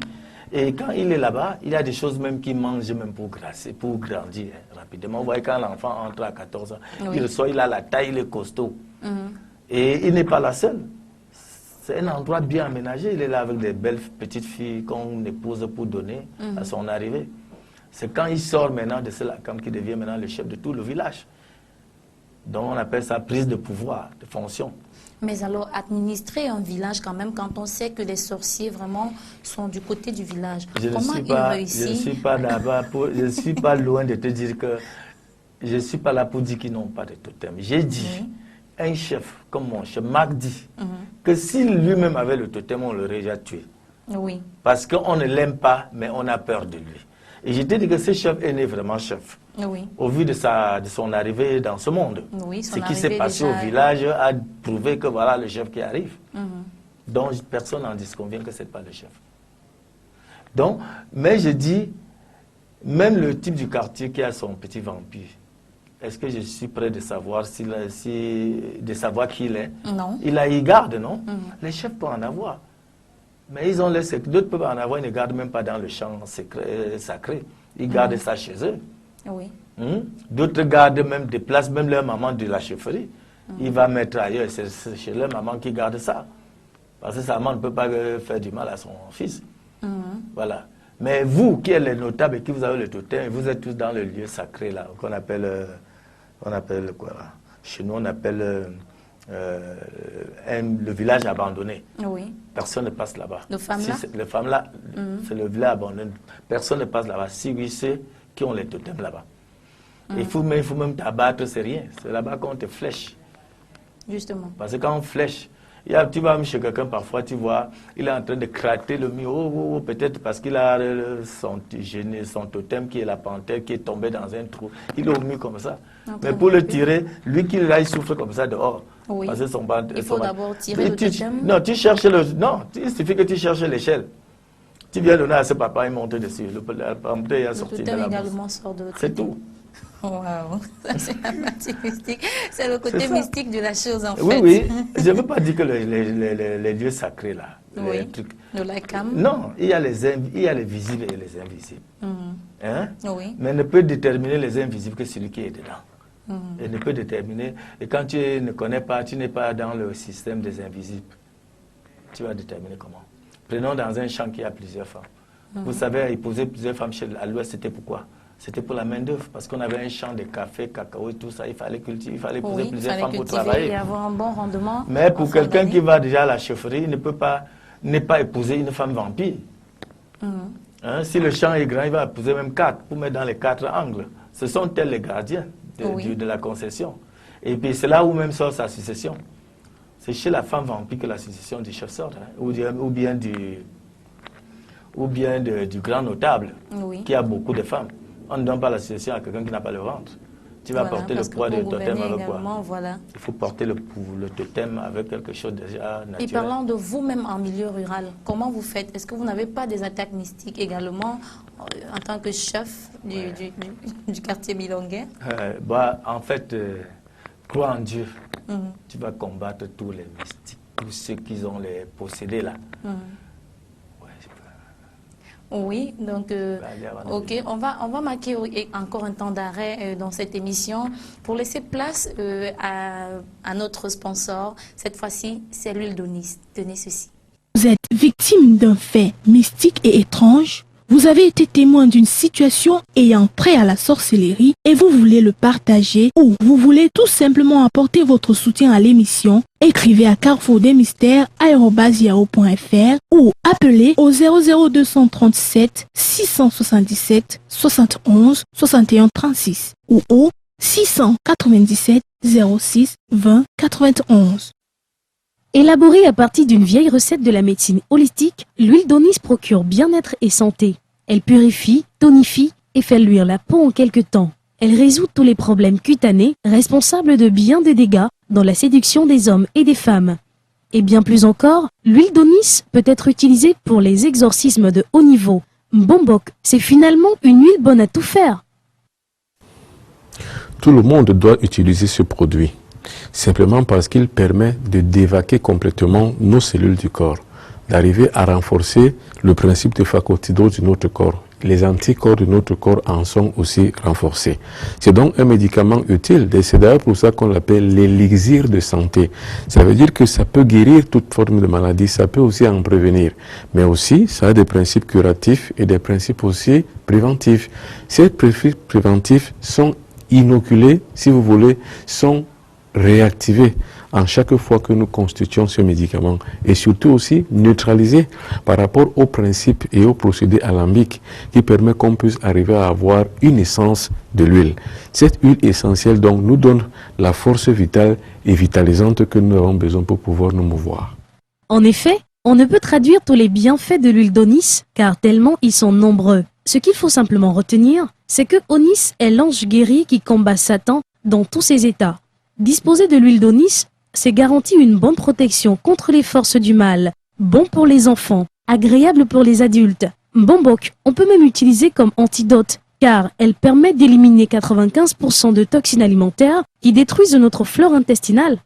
Et quand il est là-bas, il y a des choses même qu'il mange même pour grasser, pour grandir rapidement. Vous voyez, quand l'enfant entre à 14 ans, il ressort, il a la taille, il est costaud. Et il n'est pas la seule. C'est un endroit bien aménagé. Il est là avec des belles petites filles qu'on épouse pour donner à son arrivée. C'est quand il sort maintenant de ce l'ACAM qu'il devient maintenant le chef de tout le village. Donc on appelle ça prise de pouvoir, de fonction. Mais alors, administrer un village quand même, quand on sait que les sorciers vraiment sont du côté du village, comment il réussit? Je ne suis pas loin de te dire que je ne suis pas là pour dire qu'ils n'ont pas de totem. J'ai dit, un chef comme mon chef, Marc dit, que s'il lui-même avait le totem, on l'aurait déjà tué. Oui. Parce qu'on ne l'aime pas, mais on a peur de lui. Et je t'ai dit que ce chef est né vraiment chef. Oui. Au vu de son arrivée dans ce monde. Oui, ce qui s'est passé au village a prouvé que voilà le chef qui arrive. Donc personne n'en disconvient que ce n'est pas le chef. Donc, mais je dis, même le type du quartier qui a son petit vampire, est-ce que je suis prêt de savoir de savoir qui il est? Non. Il garde, non? Les chefs peuvent en avoir. Mais ils ont laissé, d'autres peuvent en avoir, ils ne gardent même pas dans le champ sacré. Ils gardent ça chez eux. Oui. D'autres gardent même des places, même leur maman de la chefferie. Il va mettre ailleurs, c'est chez leur maman qui garde ça. Parce que sa maman ne peut pas faire du mal à son fils. Voilà. Mais vous, qui êtes les notables et qui vous avez le totem, vous êtes tous dans le lieu sacré là, qu'on appelle, quoi là? Chez nous on appelle le village abandonné. Oui. Personne ne passe là-bas. Les femmes là? Les femmes là, c'est le village abandonné. Personne ne passe là-bas. Si oui, c'est qui ont les totems là-bas. Il faut même t'abattre, c'est rien. C'est là-bas qu'on te flèche. Justement. Parce que quand on flèche, tu vas même chez quelqu'un, parfois tu vois, il est en train de gratter le mur, peut-être parce qu'il a son totem qui est la panthère qui est tombée dans un trou. Il est au mur comme ça. Mais pour le tirer, lui qui là, il souffre comme ça dehors. Oui. Parce que il faut d'abord tirer le totem. Non, il suffit que tu cherches l'échelle. Tu viens donner à ce papa, il monte dessus. Le panthère a sorti de la également sort de l'autre côté. C'est tout. Wow, c'est la partie mystique. C'est le côté mystique de la chose en fait. Oui, je ne veux pas dire que les lieux sacrés là, les trucs. De l'ACAM. Non, il y a les visibles et les invisibles. Oui. Mais ne peut déterminer les invisibles que celui qui est dedans. Et ne peut déterminer. Et quand tu ne connais pas, tu n'es pas dans le système des invisibles, tu vas déterminer comment. Prenons dans un champ qui a plusieurs femmes. Vous savez, épouser plusieurs femmes à l'ouest, c'était pourquoi? C'était pour la main-d'œuvre, parce qu'on avait un champ de café, cacao et tout ça. Il fallait cultiver, il fallait épouser plusieurs femmes pour travailler. Et avoir un bon rendement. Mais pour quelqu'un qui va déjà à la chefferie, il ne peut pas épouser une femme vampire. Si le champ est grand, il va épouser même 4 pour mettre dans les 4 angles. Ce sont elles les gardiens de la concession. Et puis c'est là où même sort sa succession. C'est chez la femme vampire que la succession du chef sort, ou bien du grand notable qui a beaucoup de femmes. On ne donne pas la succession à quelqu'un qui n'a pas le ventre. Tu vas porter le poids du totem avec quoi? Il faut porter le totem avec quelque chose déjà naturel. Et parlant de vous-même en milieu rural, comment vous faites? Est-ce que vous n'avez pas des attaques mystiques également en tant que chef du quartier Bilongué? En fait, crois en Dieu. Tu vas combattre tous les mystiques, tous ceux qui ont les possédés là. Oui, donc ok, on va marquer encore un temps d'arrêt dans cette émission pour laisser place à notre sponsor. Cette fois-ci, c'est l'huile d'Onis. Tenez ceci. Vous êtes victime d'un fait mystique et étrange. Vous avez été témoin d'une situation ayant trait à la sorcellerie et vous voulez le partager ou vous voulez tout simplement apporter votre soutien à l'émission. Écrivez à carrefourdesmystères@yahoo.fr ou appelez au 00237 677 71 61 36 ou au 697 06 20 91. Élaborée à partir d'une vieille recette de la médecine holistique, l'huile d'Onis procure bien-être et santé. Elle purifie, tonifie et fait luire la peau en quelques temps. Elle résout tous les problèmes cutanés responsables de bien des dégâts dans la séduction des hommes et des femmes. Et bien plus encore, l'huile d'Onis peut être utilisée pour les exorcismes de haut niveau. Mbombok, c'est finalement une huile bonne à tout faire. Tout le monde doit utiliser ce produit, simplement parce qu'il permet de dévaquer complètement nos cellules du corps, d'arriver à renforcer le principe de phagocytose de notre corps. Les anticorps de notre corps en sont aussi renforcés. C'est donc un médicament utile, et c'est d'ailleurs pour ça qu'on l'appelle l'élixir de santé. Ça veut dire que ça peut guérir toute forme de maladie, ça peut aussi en prévenir. Mais aussi, ça a des principes curatifs et des principes aussi préventifs. Ces principes préventifs sont inoculés, si vous voulez, sont réactivés en chaque fois que nous constituons ce médicament et surtout aussi neutralisés par rapport aux principes et aux procédés alambiques qui permettent qu'on puisse arriver à avoir une essence de l'huile. Cette huile essentielle donc nous donne la force vitale et vitalisante que nous avons besoin pour pouvoir nous mouvoir. En effet, on ne peut traduire tous les bienfaits de l'huile d'Onis car tellement ils sont nombreux. Ce qu'il faut simplement retenir, c'est que Onis est l'ange guéri qui combat Satan dans tous ses états. Disposer de l'huile d'Onis, c'est garantir une bonne protection contre les forces du mal, bon pour les enfants, agréable pour les adultes. Mbombok, on peut même utiliser comme antidote, car elle permet d'éliminer 95% de toxines alimentaires qui détruisent notre flore intestinale.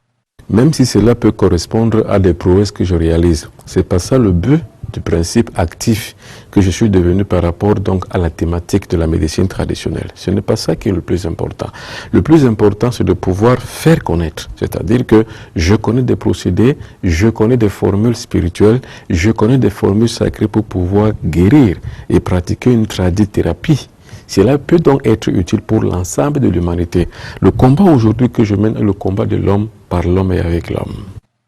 Même si cela peut correspondre à des prouesses que je réalise, c'est pas ça le but du principe actif que je suis devenu par rapport donc à la thématique de la médecine traditionnelle. Ce n'est pas ça qui est le plus important. Le plus important, c'est de pouvoir faire connaître. C'est-à-dire que je connais des procédés, je connais des formules spirituelles, je connais des formules sacrées pour pouvoir guérir et pratiquer une tradithérapie. Cela peut donc être utile pour l'ensemble de l'humanité. Le combat aujourd'hui que je mène est le combat de l'homme par l'homme et avec l'homme.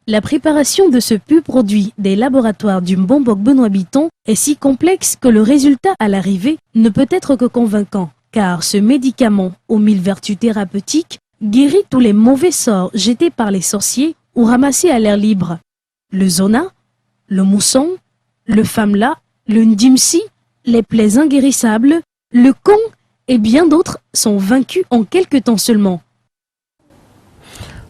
La préparation de ce pur produit des laboratoires du Mbombok Benoît Bitton est si complexe que le résultat à l'arrivée ne peut être que convaincant, car ce médicament aux 1000 vertus thérapeutiques guérit tous les mauvais sorts jetés par les sorciers ou ramassés à l'air libre. Le zona, le mousson, le famla, le ndimsi, les plaies inguérissables, le con et bien d'autres sont vaincus en quelques temps seulement.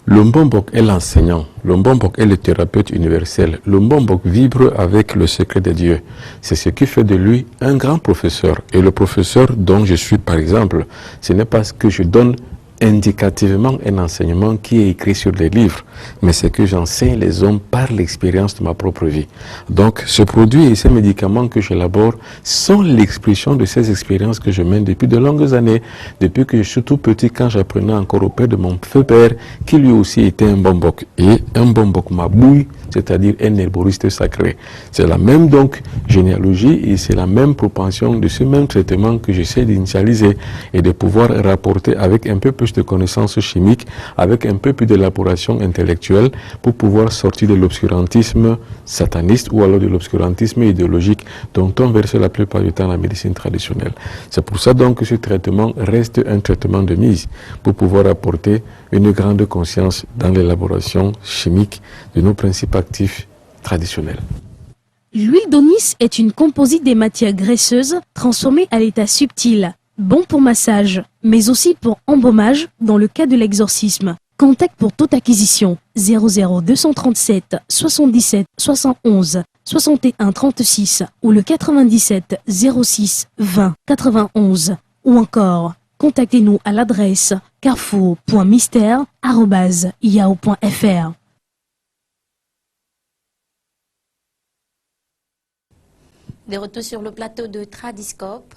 Le Mbombok est l'enseignant, le Mbombok est le thérapeute universel, le Mbombok vibre avec le secret de Dieu. C'est ce qui fait de lui un grand professeur. Et le professeur dont je suis par exemple, ce n'est pas que je donne indicativement un enseignement qui est écrit sur des livres, mais c'est que j'enseigne les hommes par l'expérience de ma propre vie. Donc ce produit et ces médicaments que j'élabore sont l'expression de ces expériences que je mène depuis de longues années, depuis que je suis tout petit, quand j'apprenais encore auprès de mon feu père, qui lui aussi était un Mbombok. Et un Mbombok mabouille, c'est-à-dire un herboriste sacré. C'est la même donc généalogie et c'est la même propension de ce même traitement que j'essaie d'initialiser et de pouvoir rapporter avec un peu plus de connaissances chimiques, avec un peu plus d'élaboration intellectuelle pour pouvoir sortir de l'obscurantisme sataniste ou alors de l'obscurantisme idéologique dont on verse la plupart du temps la médecine traditionnelle. C'est pour ça donc que ce traitement reste un traitement de mise pour pouvoir apporter une grande conscience dans l'élaboration chimique de nos principes actifs traditionnels. L'huile d'Onis est une composite des matières graisseuses transformées à l'état subtil, bon pour massage, mais aussi pour embaumage dans le cas de l'exorcisme. Contact pour toute acquisition 00237 77 71 61 36 ou le 97 06 20 91 ou encore contactez-nous à l'adresse carrefour.mystère@yahoo.fr. De retour sur le plateau de Tradiscope,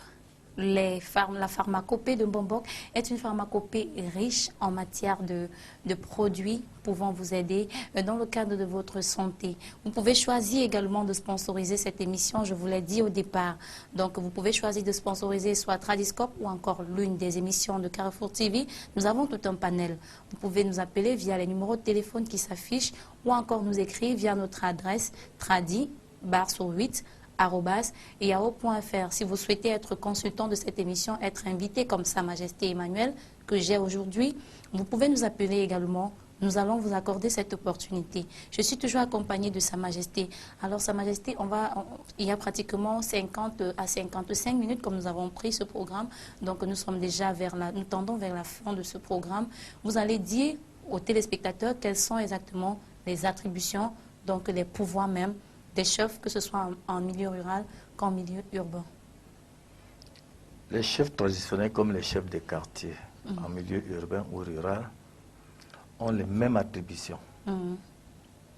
la pharmacopée de Mbombok est une pharmacopée riche en matière de produits pouvant vous aider dans le cadre de votre santé. Vous pouvez choisir également de sponsoriser cette émission, je vous l'ai dit au départ. Donc vous pouvez choisir de sponsoriser soit Tradiscope ou encore l'une des émissions de Carrefour TV. Nous avons tout un panel. Vous pouvez nous appeler via les numéros de téléphone qui s'affichent ou encore nous écrire via notre adresse tradi_8 @yahoo.fr. Si vous souhaitez être consultant de cette émission, être invité comme Sa Majesté Emmanuel, que j'ai aujourd'hui, vous pouvez nous appeler également. Nous allons vous accorder cette opportunité. Je suis toujours accompagnée de Sa Majesté. Alors, Sa Majesté, il y a pratiquement 50 à 55 minutes comme nous avons pris ce programme. Donc, nous sommes déjà nous tendons vers la fin de ce programme. Vous allez dire aux téléspectateurs quelles sont exactement les attributions, donc les pouvoirs même des chefs, que ce soit en milieu rural qu'en milieu urbain. Les chefs traditionnels comme les chefs des quartiers, en milieu urbain ou rural, ont les mêmes attributions.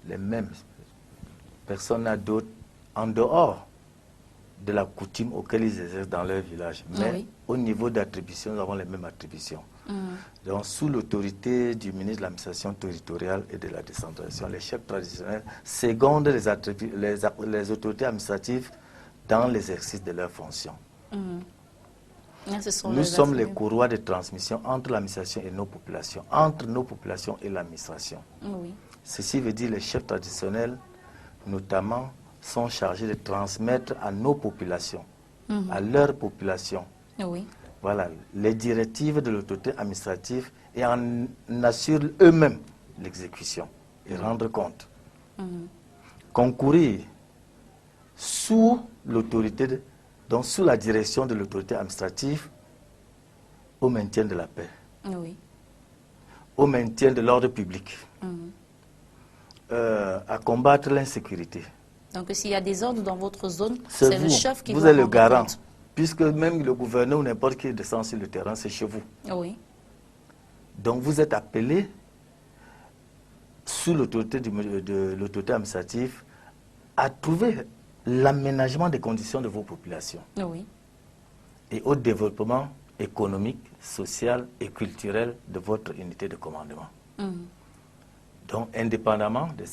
Les mêmes. Personne n'a d'autre en dehors de la coutume auquel ils exercent dans leur village. Mais au niveau d'attribution, nous avons les mêmes attributions. Donc, sous l'autorité du ministre de l'administration territoriale et de la décentralisation, les chefs traditionnels secondent les autorités administratives dans l'exercice de leurs fonctions. Nous sommes les courroies de transmission entre l'administration et nos populations, entre nos populations et l'administration. Ceci veut dire que les chefs traditionnels, notamment, sont chargés de transmettre à nos populations, à leur population, voilà, les directives de l'autorité administrative et en assurent eux-mêmes l'exécution et rendre compte. Concourir sous l'autorité, donc sous la direction de l'autorité administrative au maintien de la paix, au maintien de l'ordre public, à combattre l'insécurité. Donc s'il y a des ordres dans votre zone, c'est le chef qui vous doit êtes le garant. compte. Puisque même le gouverneur ou n'importe qui descend sur le terrain, c'est chez vous. Donc vous êtes appelé sous l'autorité de l'autorité administrative à trouver l'aménagement des conditions de vos populations et au développement économique, social et culturel de votre unité de commandement. Donc indépendamment de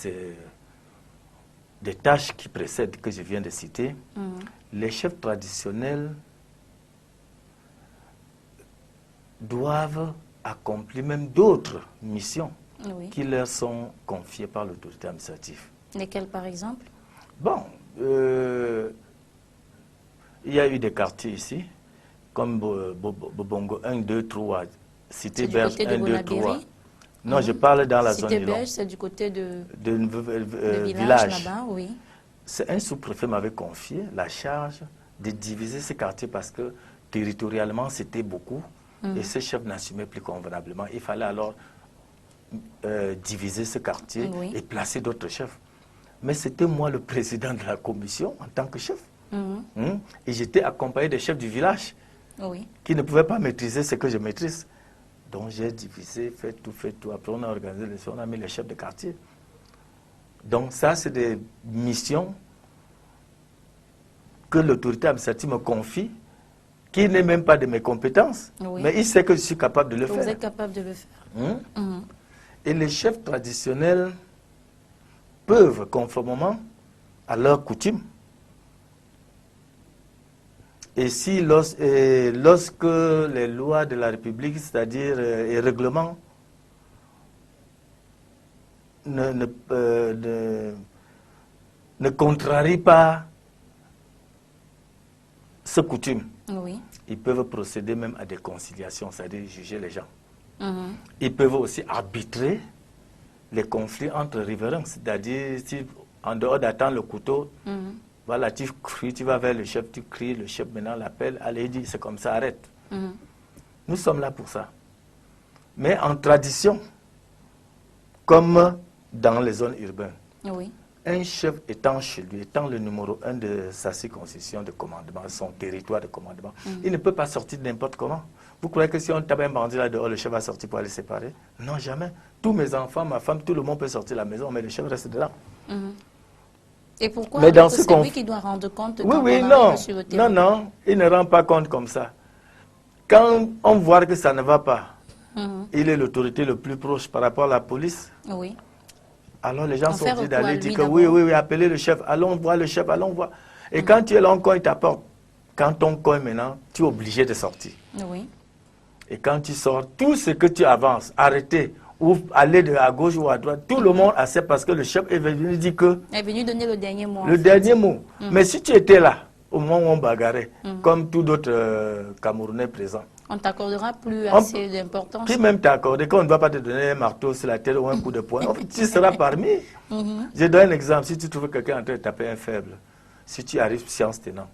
des tâches qui précèdent que je viens de citer, les chefs traditionnels doivent accomplir même d'autres missions qui leur sont confiées par l'autorité administrative. Lesquelles par exemple? Bon, il y a eu des quartiers ici, comme Bobongo 1, 2, 3, Cité Berge 1, 2, 3. Non, je parle dans la zone Cité Berge, c'est du côté de village. Là-bas, C'est un sous-préfet m'avait confié la charge de diviser ces quartiers parce que territorialement c'était beaucoup et ces chefs n'assumaient plus convenablement. Il fallait alors diviser ce quartier et placer d'autres chefs. Mais c'était moi le président de la commission en tant que chef. Et j'étais accompagné des chefs du village qui ne pouvaient pas maîtriser ce que je maîtrise. Donc j'ai divisé, fait tout. Après on a organisé les choses, on a mis les chefs de quartier. Donc ça, c'est des missions que l'autorité administrative me confie, qui n'est même pas de mes compétences, mais il sait que je suis capable de le faire. Vous êtes capable de le faire. Et les chefs traditionnels peuvent, conformément à leurs coutumes, et si lorsque les lois de la République, c'est-à-dire les règlements, ne contrarient pas ce coutume, ils peuvent procéder même à des conciliations, c'est-à-dire juger les gens. Ils peuvent aussi arbitrer les conflits entre riverains, c'est-à-dire si en dehors d'attendre le couteau, voilà, tu cries, tu vas vers le chef, tu cries, le chef maintenant l'appelle, allez, dit, c'est comme ça, arrête. Nous sommes là pour ça. Mais en tradition, comme dans les zones urbaines, un chef étant chez lui, étant le numéro 1 de sa circonscription de commandement, son territoire de commandement, il ne peut pas sortir n'importe comment. Vous croyez que si on tape un bandit là dehors, le chef va sortir pour aller séparer? Non, jamais. Tous mes enfants, ma femme, tout le monde peut sortir de la maison, mais le chef reste dedans. Et pourquoi mais dans c'est lui qui doit rendre compte oui, quand oui, on non, arrive sur le terrain? non, il ne rend pas compte comme ça. Quand on voit que ça ne va pas, il est l'autorité le plus proche par rapport à la police. Oui. Alors les gens sont obligés d'aller dire que oui, appelez le chef, allons voir le chef, allons voir. Et quand tu es là encore, il t'apporte. Quand ton coin maintenant, tu es obligé de sortir. Oui. Et quand tu sors, tout ce que tu avances, arrêter, ou aller à gauche ou à droite, tout le monde accepte parce que le chef est venu dire que... Il est venu donner le dernier mot. Le dernier mot. Mais si tu étais là, au moment où on bagarrait, comme tous d'autres Camerounais présents, on ne t'accordera plus assez d'importance. Qui même t'accorde, quand on ne va pas te donner un marteau sur la tête ou un coup de poing, tu seras parmi. Je donne un exemple. Si tu trouves quelqu'un en train de taper un faible, si tu arrives science tenant,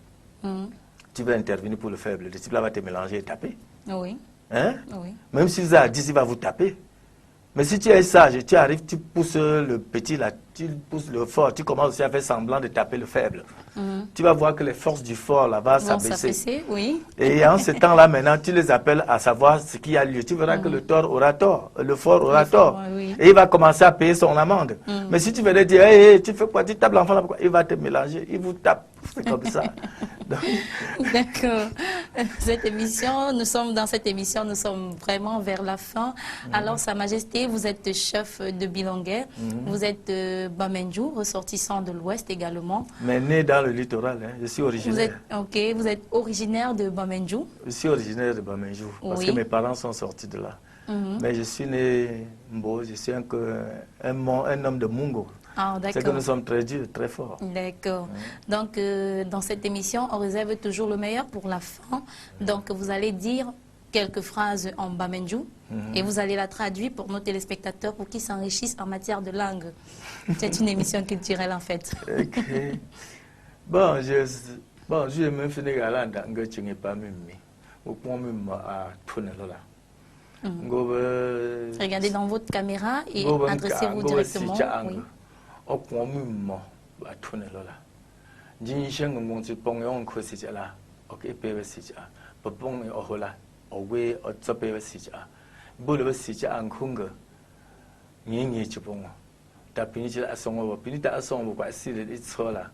tu vas intervenir pour le faible. Le type là va te mélanger et taper. Oui. Hein? Oui. Même si vous êtes à 10, il va vous taper. Mais si tu es sage, tu arrives, tu pousses le petit là, tu pousses le fort, tu commences aussi à faire semblant de taper le faible. Tu vas voir que les forces du fort là vont s'abaisser. Oui. Et en ce temps-là, maintenant, tu les appelles à savoir ce qui a lieu. Tu verras que le tort aura tort, le fort aura tort. Oui. Et il va commencer à payer son amende. Mais si tu venais dire, hey, tu fais quoi? Tu tapes l'enfant là, pourquoi? Il va te mélanger, il vous tape. C'est comme ça. D'accord. Cette émission, dans cette émission, nous sommes vraiment vers la fin. Alors, Sa Majesté, vous êtes chef de Bilonguer, vous êtes Bamenjou, ressortissant de l'Ouest également. Mais né dans le littoral, hein. Je suis originaire. Vous êtes originaire de Bamenjou? Je suis originaire de Bamenjou, parce que mes parents sont sortis de là. Mais je suis né Mbo, je suis un homme de Mungo. Ah, c'est que nous sommes très durs, très forts. D'accord. Donc, dans cette émission, on réserve toujours le meilleur pour la fin. Donc, vous allez dire quelques phrases en Bamenjou et vous allez la traduire pour nos téléspectateurs pour qu'ils s'enrichissent en matière de langue. C'est une émission culturelle, en fait. Ok. Bon, je me fais des galants dans le tu n'es pas même. Regardez dans votre caméra et adressez-vous directement. Oui. Au point mûrement, à tourner là. Jincheng mon tu pong yon ko si là. Ok, peve si ja. Popong e ohola. Owe o tsope si ja. Bulu si ja an kunga. Ni chupong. Ta pini chi asong o pini ta asong bo kwa si le itsola.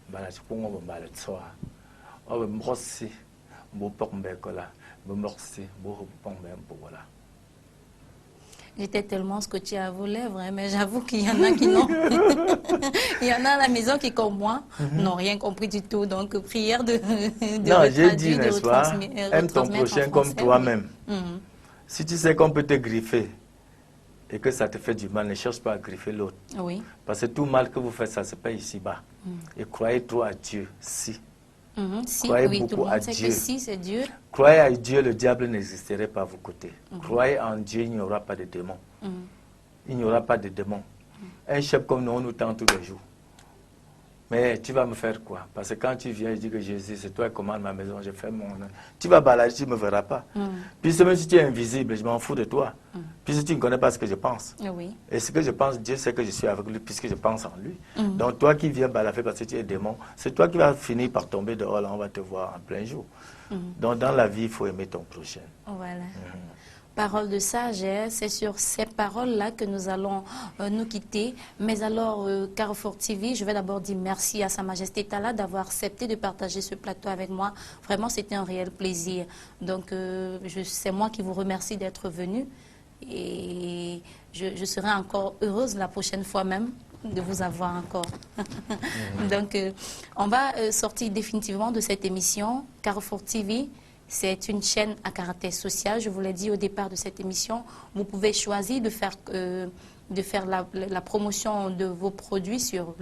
Bala chupong o bala tsoa. O mrosi. Bo pok mbekola. Bo morsi. Bo pong mbempola. J'étais tellement scotché à vos lèvres, hein, mais j'avoue qu'il y en a qui n'ont. Il y en a à la maison qui, comme moi, n'ont rien compris du tout. Donc, prière de non, j'ai dit, n'est-ce pas, aime ton prochain comme toi-même. Si tu sais qu'on peut te griffer et que ça te fait du mal, ne cherche pas à griffer l'autre. Oui. Parce que tout mal que vous faites, ça se paye ici-bas. Et croyez trop à Dieu, si. Si, croyez oui, beaucoup à Dieu. Que si, c'est Dieu. Croyez à Dieu, le diable n'existerait pas à vos côtés. Croyez en Dieu, il n'y aura pas de démons. Il n'y aura pas de démons. Un chef comme nous, on nous tend tous les jours. Mais tu vas me faire quoi? Parce que quand tu viens, je dis que Jésus, c'est toi qui commandes ma maison, je fais mon... Tu vas balader, tu ne me verras pas. Puisque même si tu es invisible, je m'en fous de toi. Puisque tu ne connais pas ce que je pense. Oui. Et ce que je pense, Dieu sait que je suis avec lui, puisque je pense en lui. Donc toi qui viens balader parce que tu es démon, c'est toi qui vas finir par tomber dehors, là, on va te voir en plein jour. Donc dans la vie, il faut aimer ton prochain. Voilà. Parole de sagesse, c'est sur ces paroles-là que nous allons nous quitter. Mais alors, Carrefour TV, je vais d'abord dire merci à Sa Majesté Talla d'avoir accepté de partager ce plateau avec moi. Vraiment, c'était un réel plaisir. Donc, c'est moi qui vous remercie d'être venu. Et je serai encore heureuse la prochaine fois même de vous avoir encore. Donc, on va sortir définitivement de cette émission. Carrefour TV, c'est une chaîne à caractère social. Je vous l'ai dit au départ de cette émission. Vous pouvez choisir de faire la promotion de vos produits sur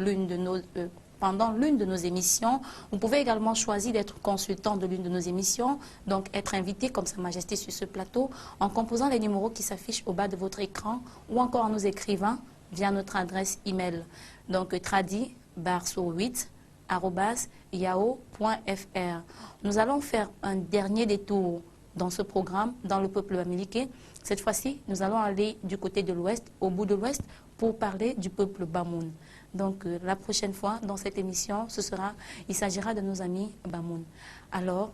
pendant l'une de nos émissions. Vous pouvez également choisir d'être consultant de l'une de nos émissions, donc être invité comme Sa Majesté sur ce plateau en composant les numéros qui s'affichent au bas de votre écran ou encore en nous écrivant via notre adresse email. Donc tradi-8@yahoo.fr. Nous allons faire un dernier détour dans ce programme, dans le peuple bamileke. Cette fois-ci, nous allons aller du côté de l'Ouest, au bout de l'Ouest, pour parler du peuple Bamoun. Donc, la prochaine fois, dans cette émission, il s'agira de nos amis Bamoun. Alors,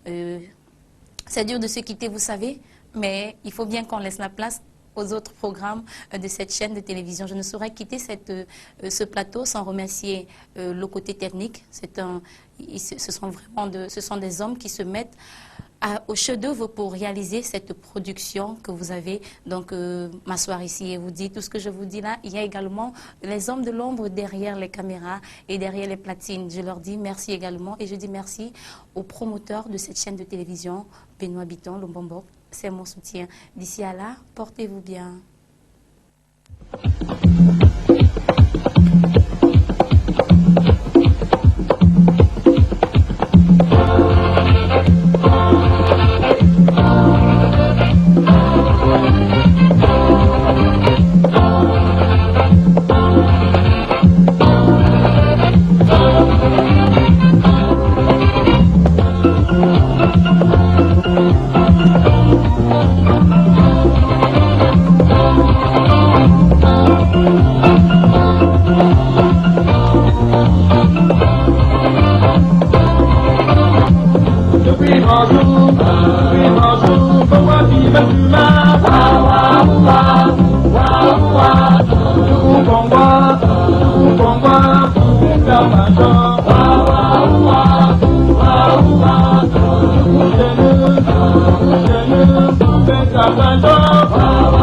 c'est dur de se quitter, vous savez, mais il faut bien qu'on laisse la place aux autres programmes de cette chaîne de télévision. Je ne saurais quitter ce plateau sans remercier le côté technique. Ce sont des hommes qui se mettent au chef-d'œuvre pour réaliser cette production que vous avez. Donc, m'asseoir ici et vous dire tout ce que je vous dis là. Il y a également les hommes de l'ombre derrière les caméras et derrière les platines. Je leur dis merci également et je dis merci aux promoteurs de cette chaîne de télévision, Benoît Bitton, le Mbombo. C'est mon soutien. D'ici à là, portez-vous bien. Wow, wow, wow.